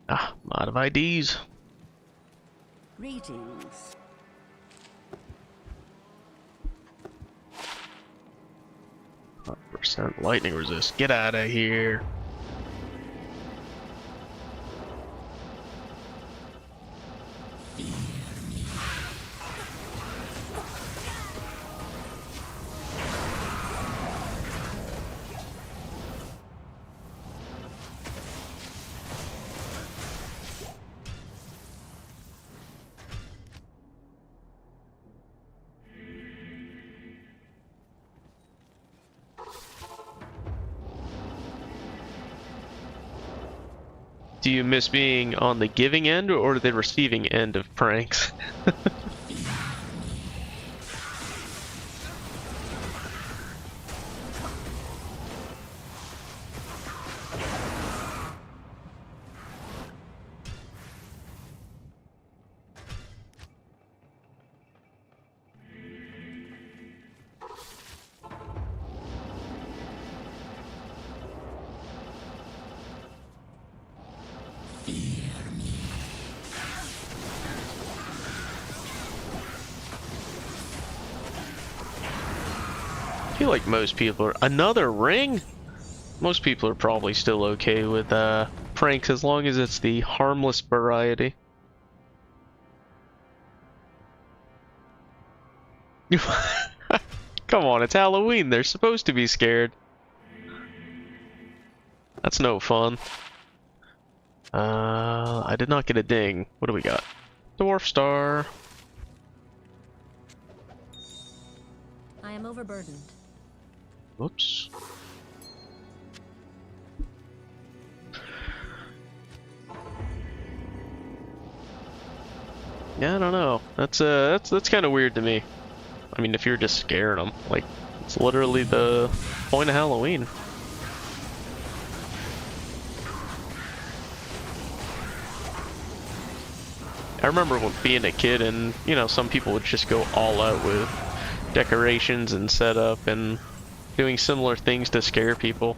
Ah, a lot of IDs. Greetings. % lightning resist. Get out of here. Do you miss being on the giving end or the receiving end of pranks? I feel like most people are... Another ring? Most people are probably still okay with pranks as long as it's the harmless variety. Come on, it's Halloween. They're supposed to be scared. That's no fun. I did not get a ding. What do we got? Dwarf Star. I am overburdened. Whoops. Yeah, I don't know. That's kind of weird to me. I mean, if you're just scaring them, like, it's literally the point of Halloween. I remember being a kid and, you know, some people would just go all out with decorations and setup and doing similar things to scare people.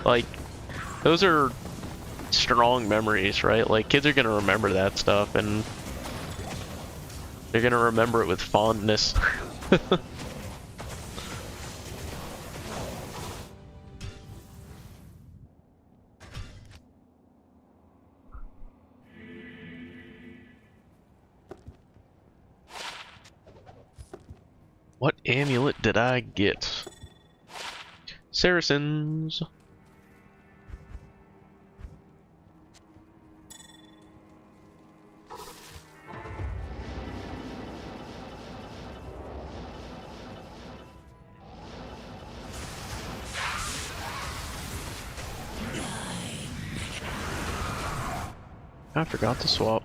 Like, those are strong memories, right? Like, kids are gonna remember that stuff and they're gonna remember it with fondness. What amulet did I get? Saracens. I forgot to swap.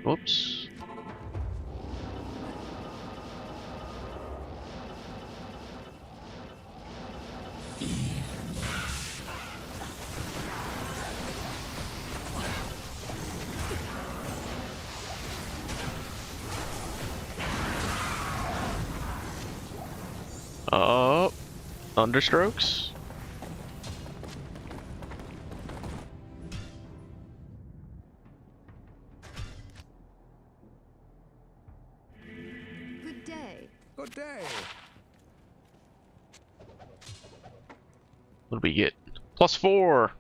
Whoops. Oh, Thunderstrokes. Good day. Good day. What do we get? +4.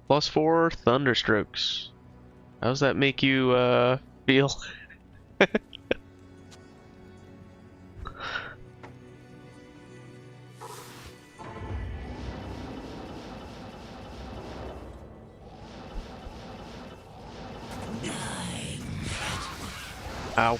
+4 Thunderstrokes. How does that make you feel? Ow.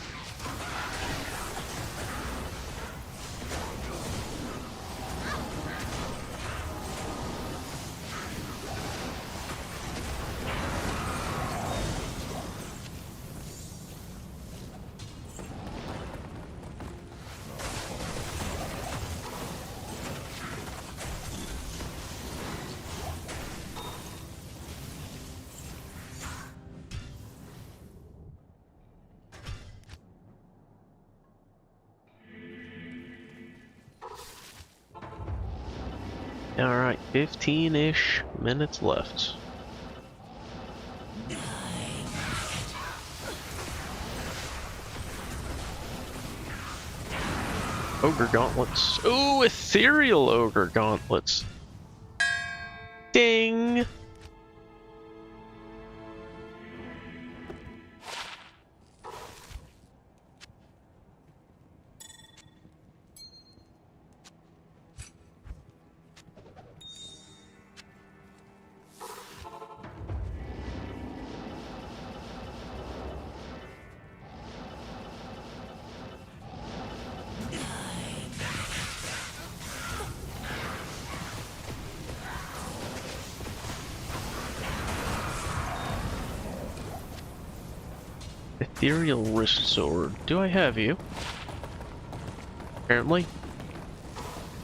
Alright, 15-ish minutes left. Ogre Gauntlets. Ooh, Ethereal Ogre Gauntlets. Ding! Ethereal wrist sword. Do I have you? Apparently.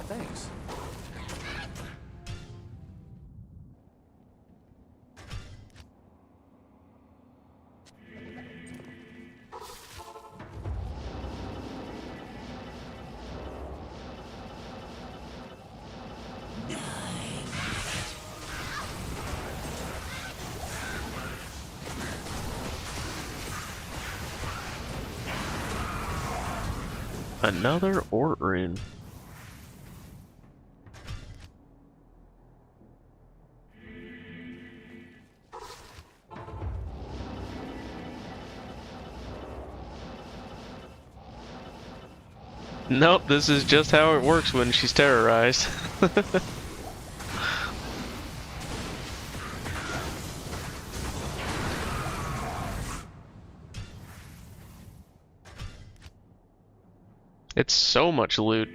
Thanks. Another Ort rune. Nope, this is just how it works when she's terrorized. It's so much loot.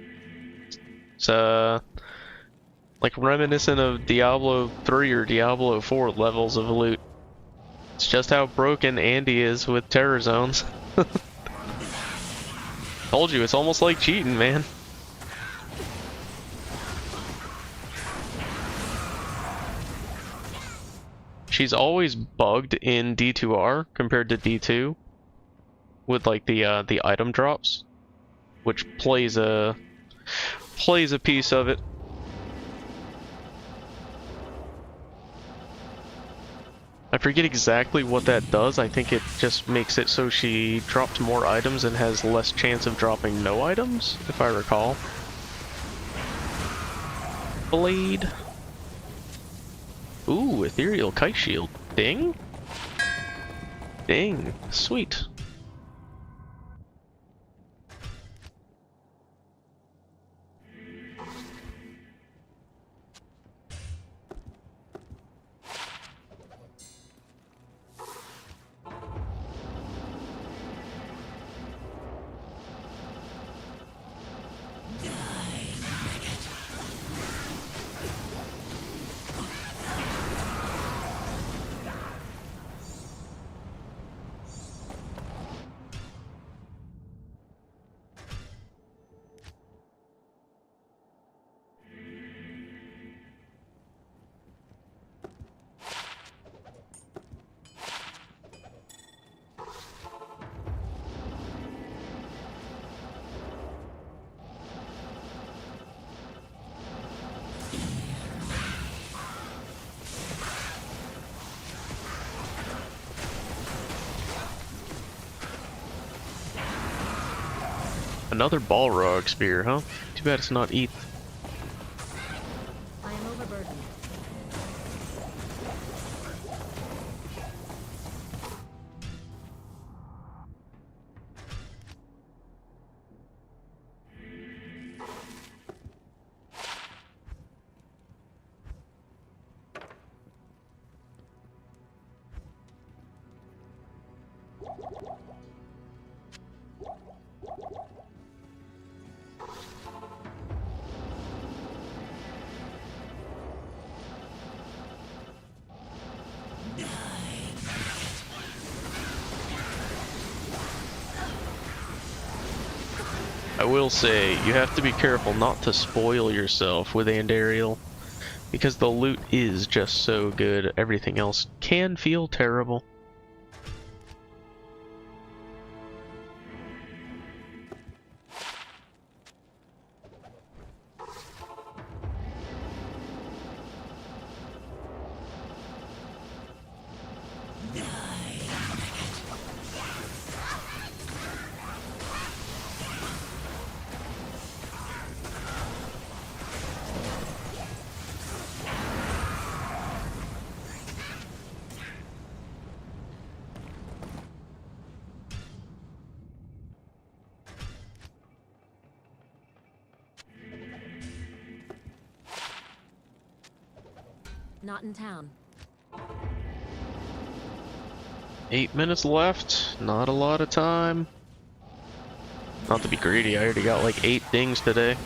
It's like reminiscent of Diablo 3 or Diablo 4 levels of loot. It's just how broken Andy is with terror zones. Told you, it's almost like cheating, man. She's always bugged in D2R compared to D2 with like the item drops, which plays a piece of it. I forget exactly what that does. I think it just makes it so she drops more items and has less chance of dropping no items, if I recall. Blade. Ooh, ethereal kite shield. Ding? Ding. Sweet. Another Balrog spear, huh? Too bad it's not ETH. I am overburdened. I will say, you have to be careful not to spoil yourself with Andariel, because the loot is just so good, everything else can feel terrible. Not in town. 8 minutes left, not a lot of time. Not to be greedy, I already got like 8 dings today.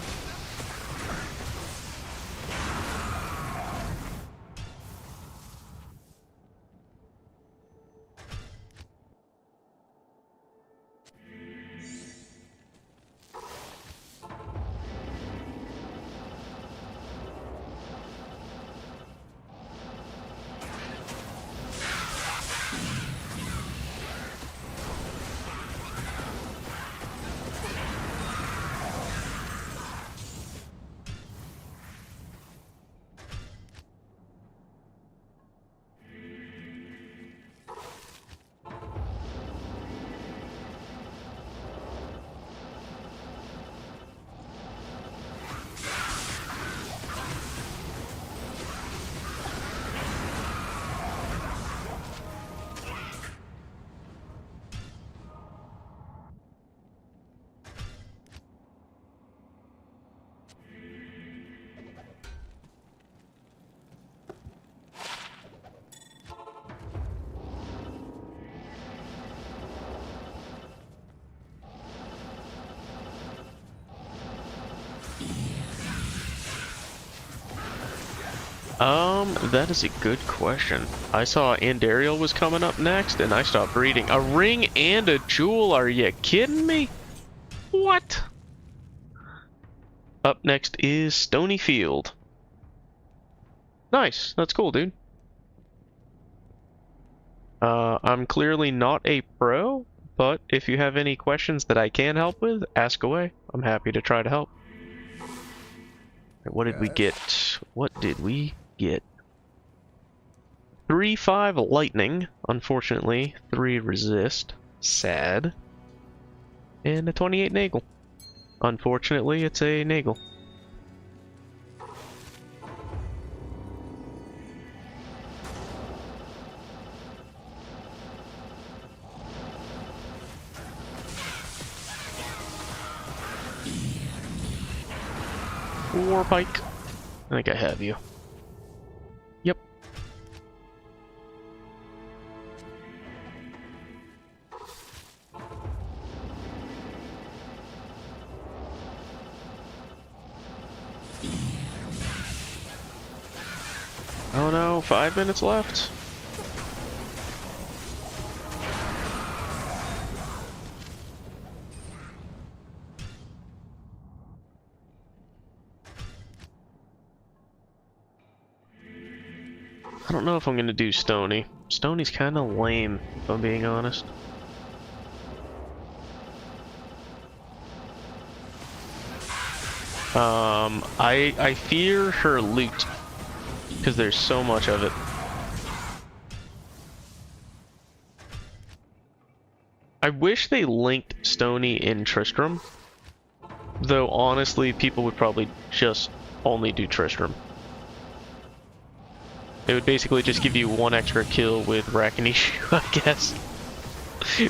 That is a good question. I saw Andariel was coming up next, and I stopped reading. A ring and a jewel? Are you kidding me? What? Up next is Stony Field. Nice. That's cool, dude. I'm clearly not a pro, but if you have any questions that I can help with, ask away. I'm happy to try to help. What did we get? What did we get? 3-5 lightning. Unfortunately, 3 resist. Sad. And a 28 Nagel. Unfortunately, it's a Nagel. War Pike. I think I have you. Yep. Oh no, 5 minutes left. I don't know if I'm gonna do Stony. Stony's kind of lame, if I'm being honest. I fear her loot, because there's so much of it. I wish they linked Stony in Tristram, though honestly, people would probably just only do Tristram. It would basically just give you 1 extra kill with Rakinishu, I guess.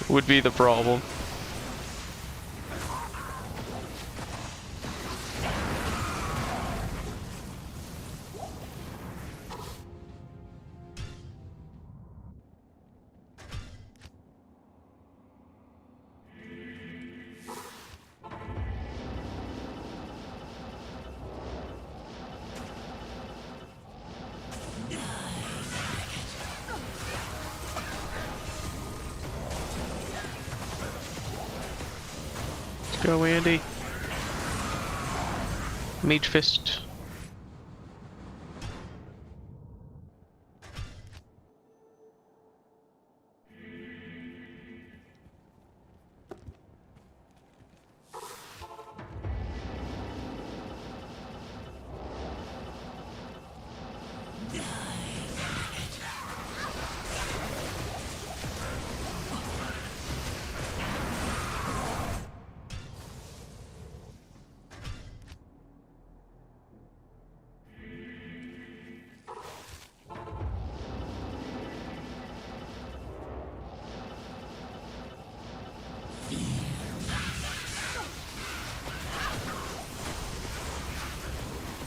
Would be the problem. Go, Andy. Mage Fist.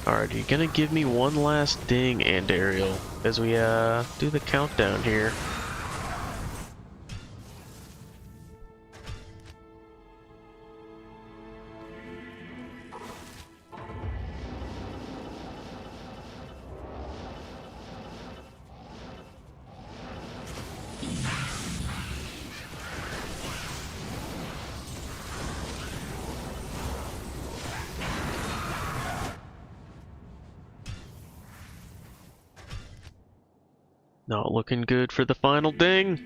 Alright, are you gonna give me one last ding, Andariel, as we do the countdown here? Not looking good for the final ding.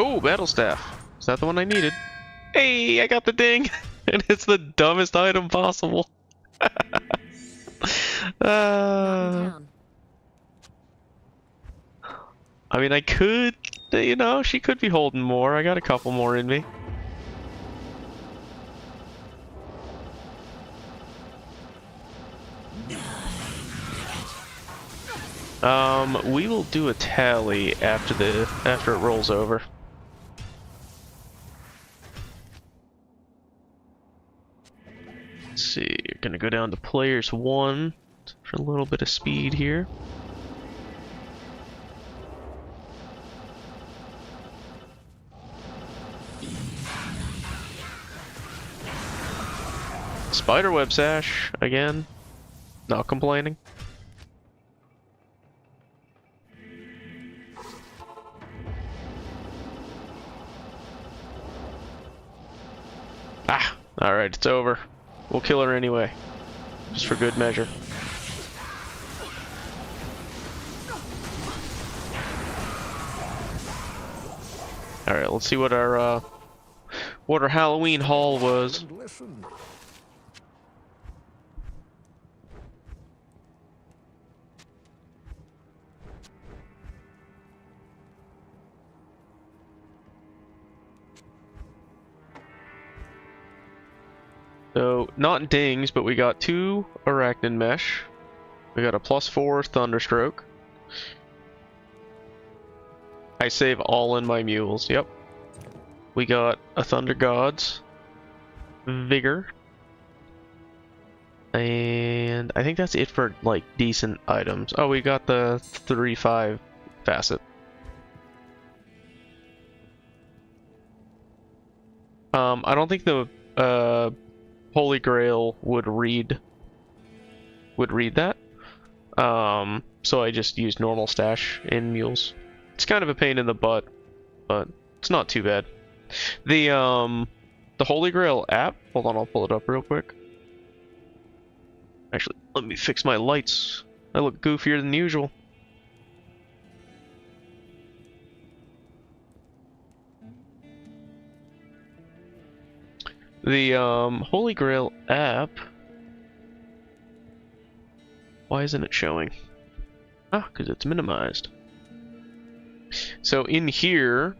Oh, battle staff. Is that the one I needed? Hey, I got the ding! And it's the dumbest item possible. Not in town. I mean, I could, you know, she could be holding more. I got a couple more in me. We will do a tally after it rolls over. Let's see, you're gonna go down to players 1 for a little bit of speed here. Spiderweb sash again. Not complaining. Ah, alright, it's over. We'll kill her anyway. Just for good measure. Alright, let's see what our Halloween haul was. And listen. So, not dings, but we got 2 arachnid mesh. We got a +4 thunderstroke. I save all in my mules, yep. We got a thunder gods, vigor, and I think that's it for like decent items. Oh, we got the 3-5 facet. I don't think the Holy Grail would read that. So I just used normal stash in mules. It's kind of a pain in the butt, but it's not too bad. The Holy Grail app, hold on, I'll pull it up real quick. Actually, let me fix my lights. I look goofier than usual. The Holy Grail app, why isn't it showing? Ah, because it's minimized. So in here,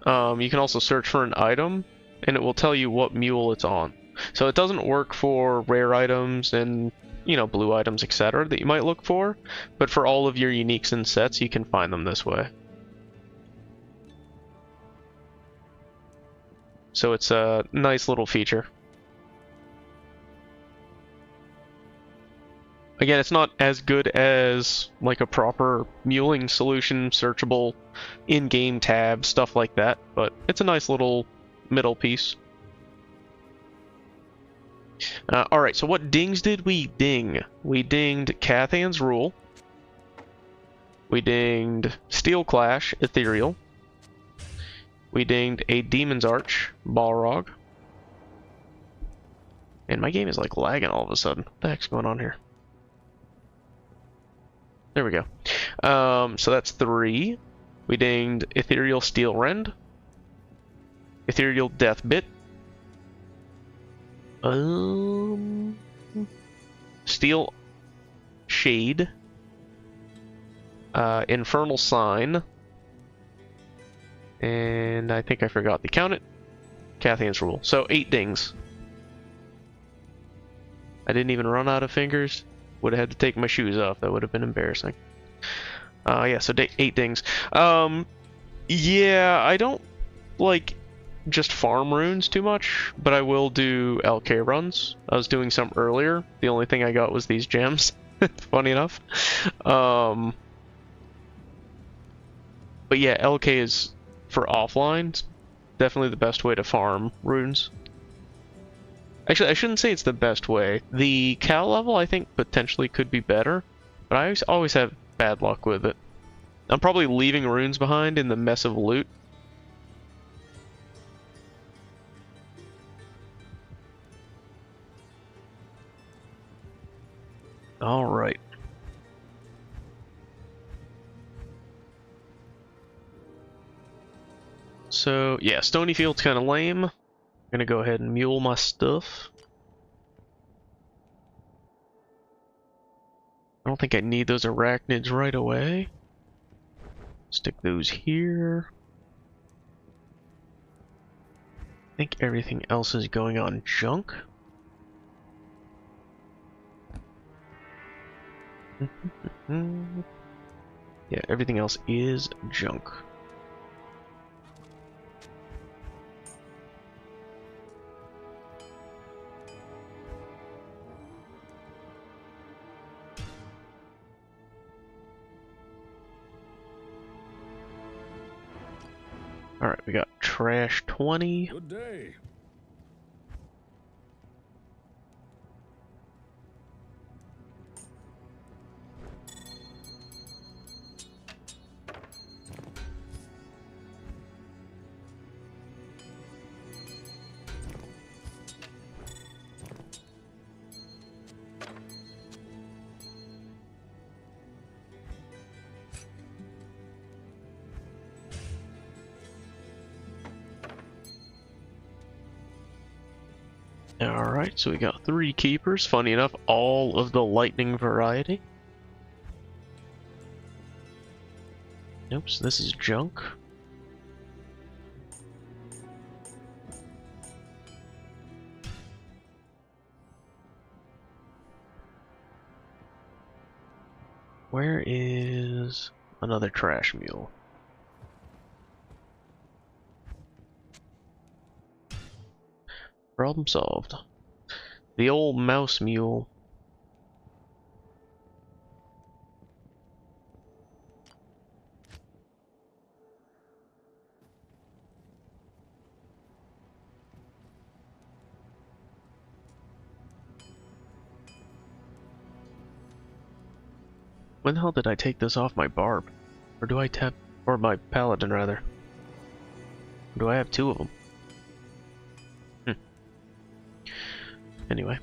you can also search for an item, and it will tell you what mule it's on. So it doesn't work for rare items and, you know, blue items, etc. that you might look for, but for all of your uniques and sets, you can find them this way. So it's a nice little feature. Again, it's not as good as like a proper muling solution, searchable in-game tab, stuff like that, but it's a nice little middle piece. Alright, so what dings did we ding? We dinged Cathan's Rule. We dinged Steel Clash, Ethereal. We dinged a Demon's Arch, Balrog. And my game is like lagging all of a sudden. What the heck's going on here? There we go. So that's 3. We dinged Ethereal Steel Rend. Ethereal Death Bit. Steel Shade. Infernal Sign. And I think I forgot to count it. Cathan's Rule. So 8 dings. I didn't even run out of fingers. Would have had to take my shoes off. That would have been embarrassing. Yeah, so 8 dings. Yeah, I don't like just farm runes too much, but I will do LK runs. I was doing some earlier. The only thing I got was these gems. Funny enough. But yeah, LK is for offline. Definitely the best way to farm runes. Actually, I shouldn't say it's the best way. The Cal level, I think, potentially could be better, but I always have bad luck with it. I'm probably leaving runes behind in the mess of loot. Alright. So, yeah, Stony Field's kind of lame. Gonna go ahead and mule my stuff. I don't think I need those arachnids right away. Stick those here. I think everything else is going on junk. Yeah, everything else is junk. Alright, we got trash 20. Good day. Alright, so we got 3 keepers. Funny enough, all of the lightning variety. Nope, so this is junk. Where is another trash mule? Problem solved. The old mouse mule. When the hell did I take this off my barb? Or do I tap... or my paladin, rather? Or do I have 2 of them? Anyway.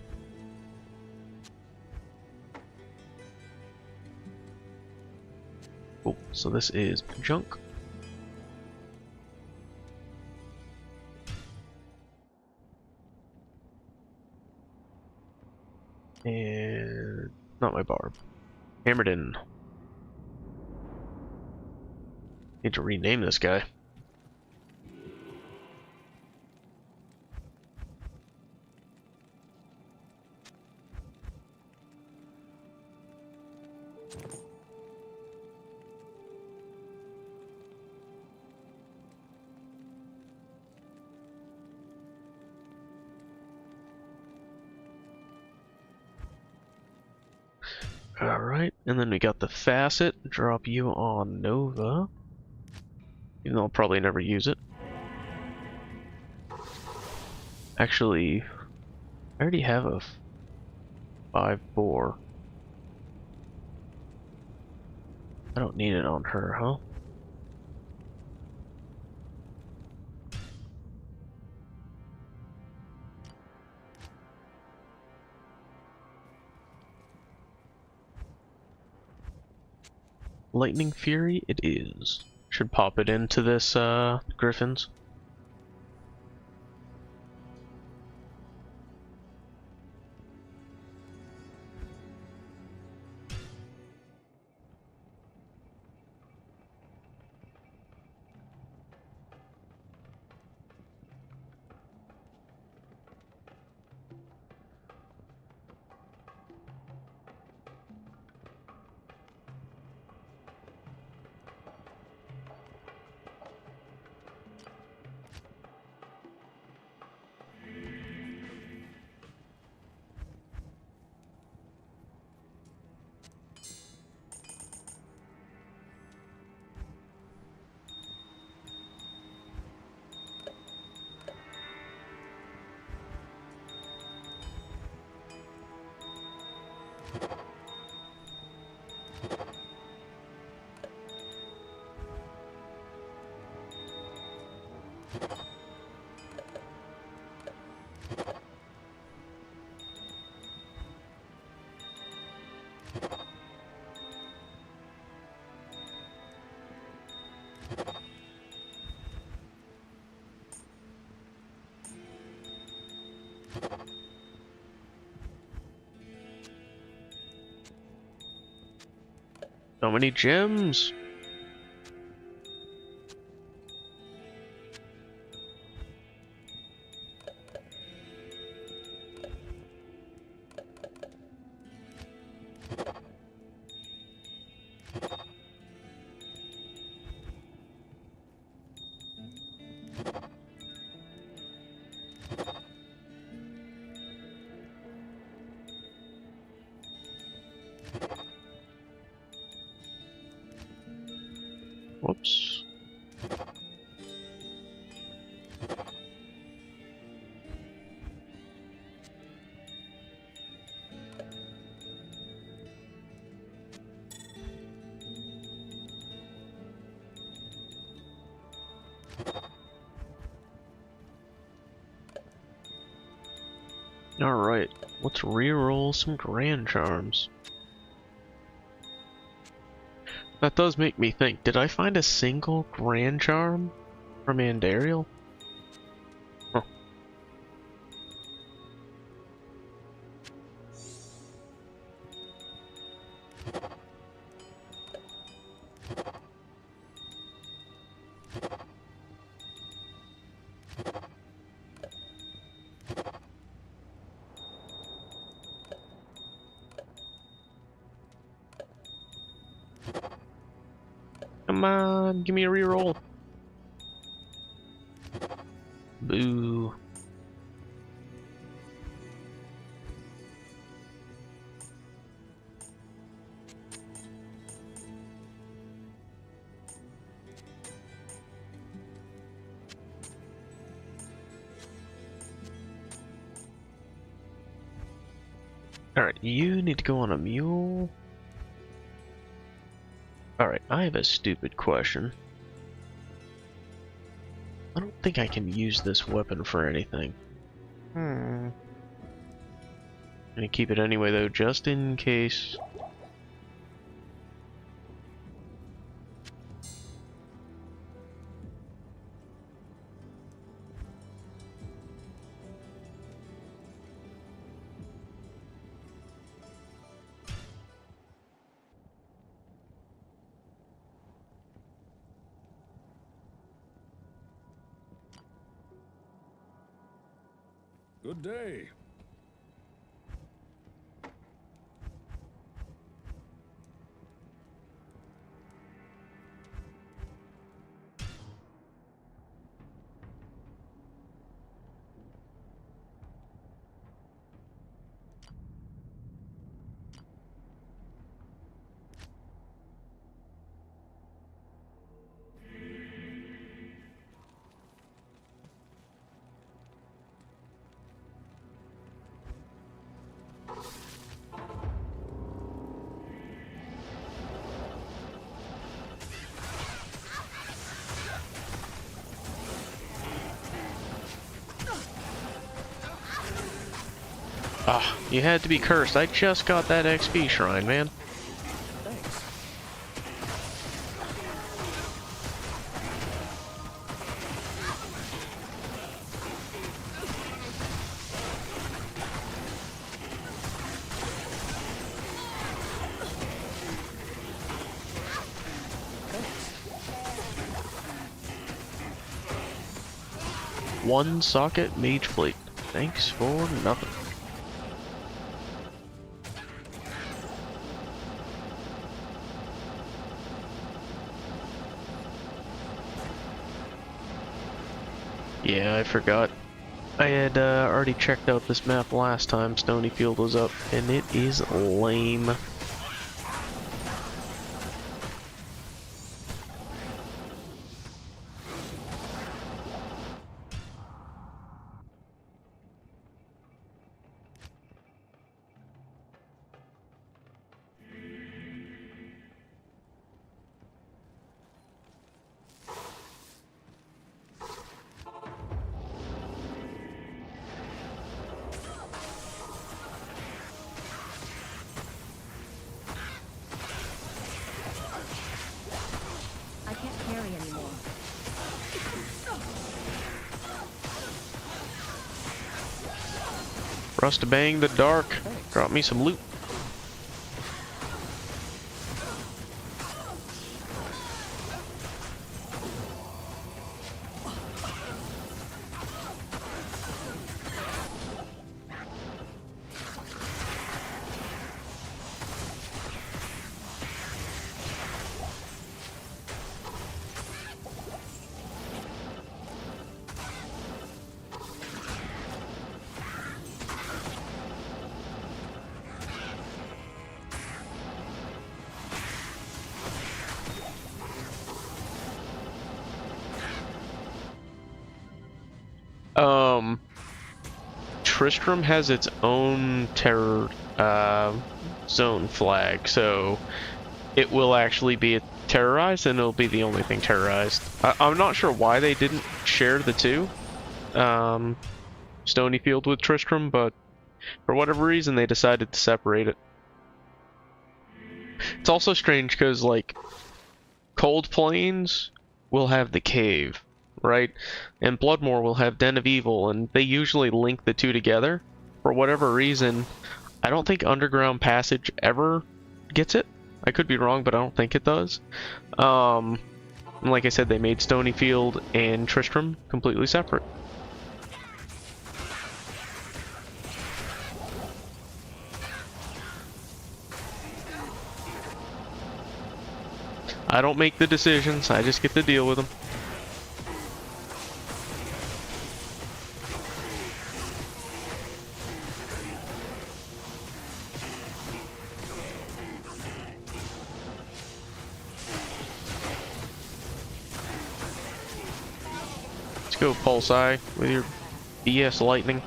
Cool, so this is junk. And... not my barb. Hammered in. Need to rename this guy. Alright, and then we got the facet. Drop you on Nova. Even though I'll probably never use it. Actually, I already have a 5/4. I don't need it on her, huh? Lightning Fury it is. Should pop it into this Griffin's. So many gems. Whoops. Alright, let's reroll some Grand Charms. That does make me think, did I find a single Grand Charm from Andariel? Huh. Come on, give me a reroll. Boo. Alright, you need to go on a mule. Alright, I have a stupid question. I don't think I can use this weapon for anything. I'm gonna keep it anyway though, just in case. Good day. Ah, you had to be cursed. I just got that XP shrine, man. Thanks. One socket mage plate. Thanks for nothing. Yeah, I forgot. I had already checked out this map last time Stonyfield was up, and it is lame. I can't carry anymore. Rustabang the Dark. Drop me some loot. Tristram has its own terror zone flag, so it will actually be terrorized, and it'll be the only thing terrorized. I'm not sure why they didn't share the two, Stonyfield with Tristram, but for whatever reason they decided to separate it. It's also strange because, like, Cold Plains will have the cave, right? And Bloodmoor will have Den of Evil, and they usually link the two together. For whatever reason, I don't think Underground Passage ever gets it. I could be wrong, but I don't think it does. And like I said, they made Stonyfield and Tristram completely separate. I don't make the decisions, I just get to deal with them. Let's go Pulseye with your BS lightning.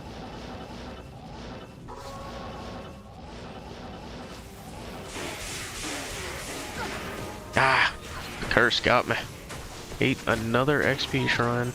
Ah, the curse got me. Ate another XP shrine.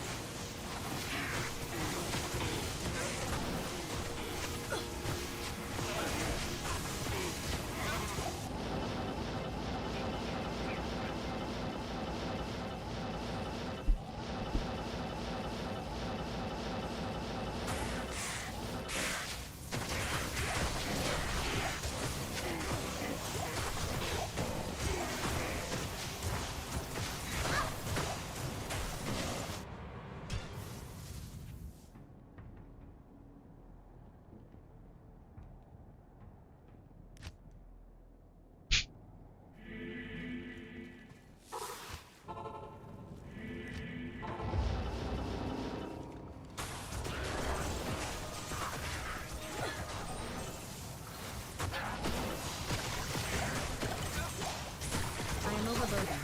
I am overburdened.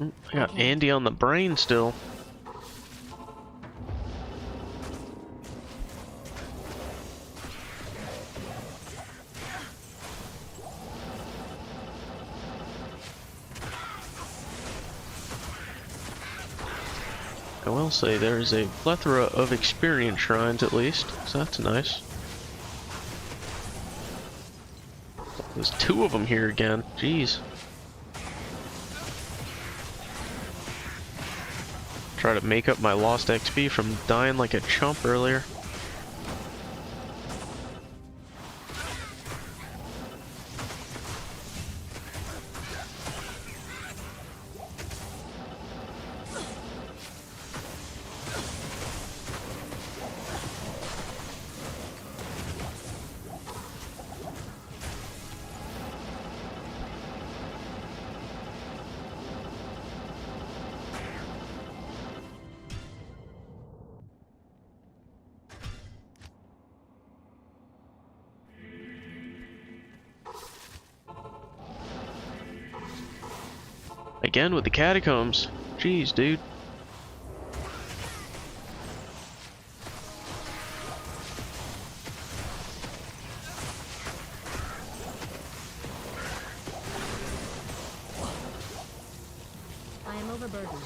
I got Andy on the brain still. I will say there is a plethora of experience shrines at least, so that's nice. There's two of them here again, jeez. Try to make up my lost XP from dying like a chump earlier. Again with the catacombs. Jeez, dude. I am overburdened.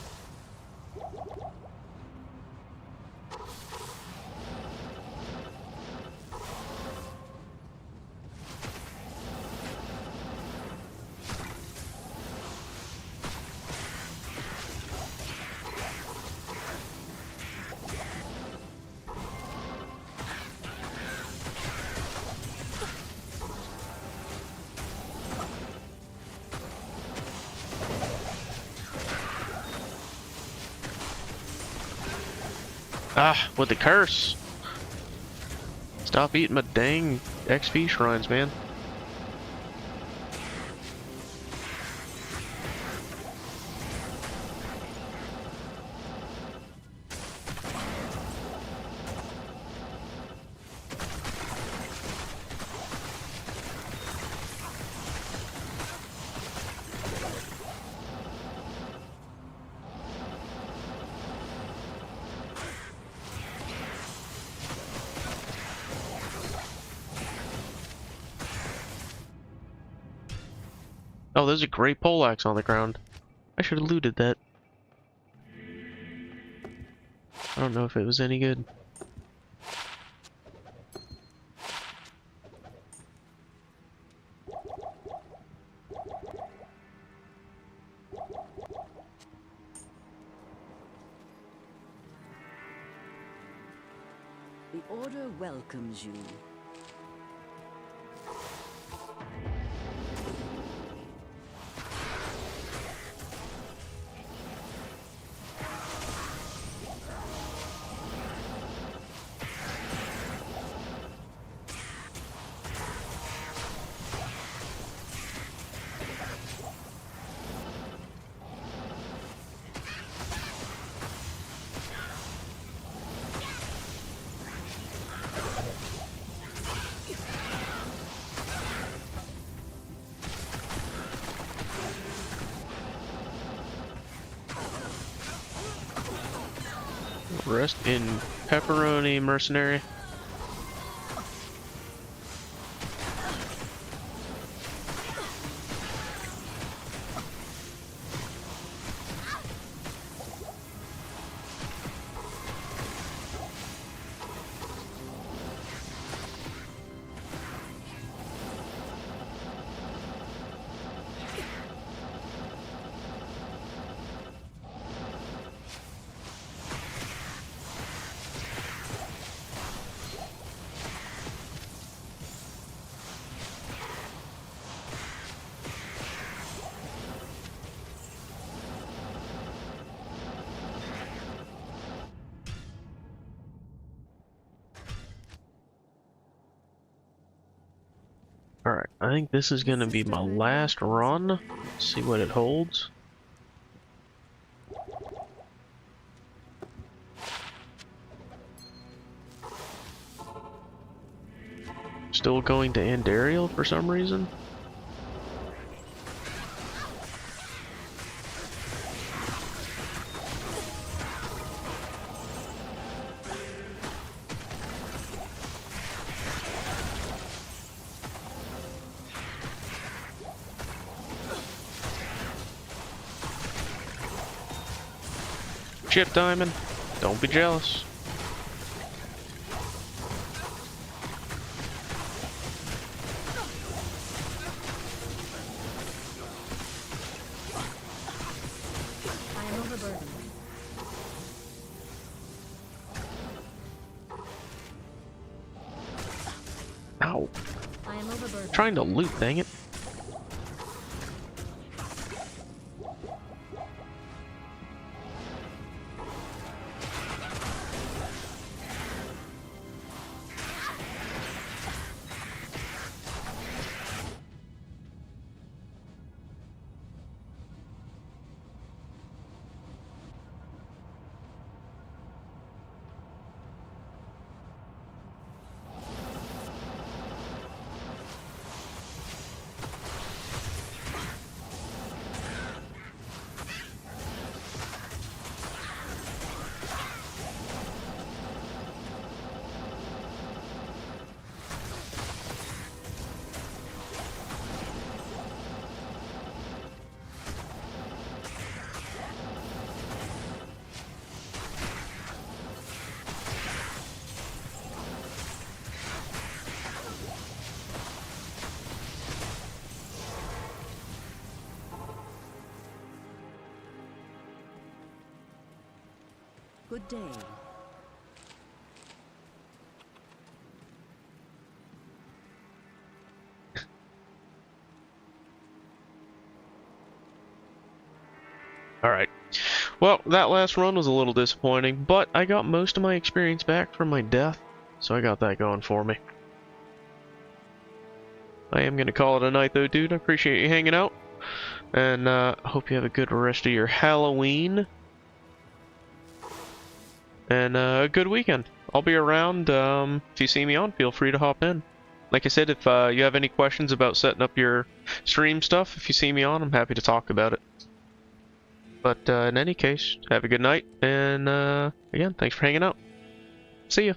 Ah, with the curse. Stop eating my dang XP shrines, man. Oh, there's a great poleaxe on the ground. I should have looted that. I don't know if it was any good. The Order welcomes you. Rest in pepperoni, mercenary. Alright, I think this is gonna be my last run. Let's see what it holds. Still going to Andariel for some reason. Chip Diamond, don't be jealous. I am overburdened. Ow. I am overburdened. Trying to loot, dang it. Good day. Alright. Well, that last run was a little disappointing, but I got most of my experience back from my death, so I got that going for me. I am going to call it a night though, dude. I appreciate you hanging out, and hope you have a good rest of your Halloween, and a good weekend. I'll be around. If you see me on, feel free to hop in. Like I said, if you have any questions about setting up your stream stuff, if you see me on, I'm happy to talk about it. But in any case, have a good night, and again, thanks for hanging out. See ya.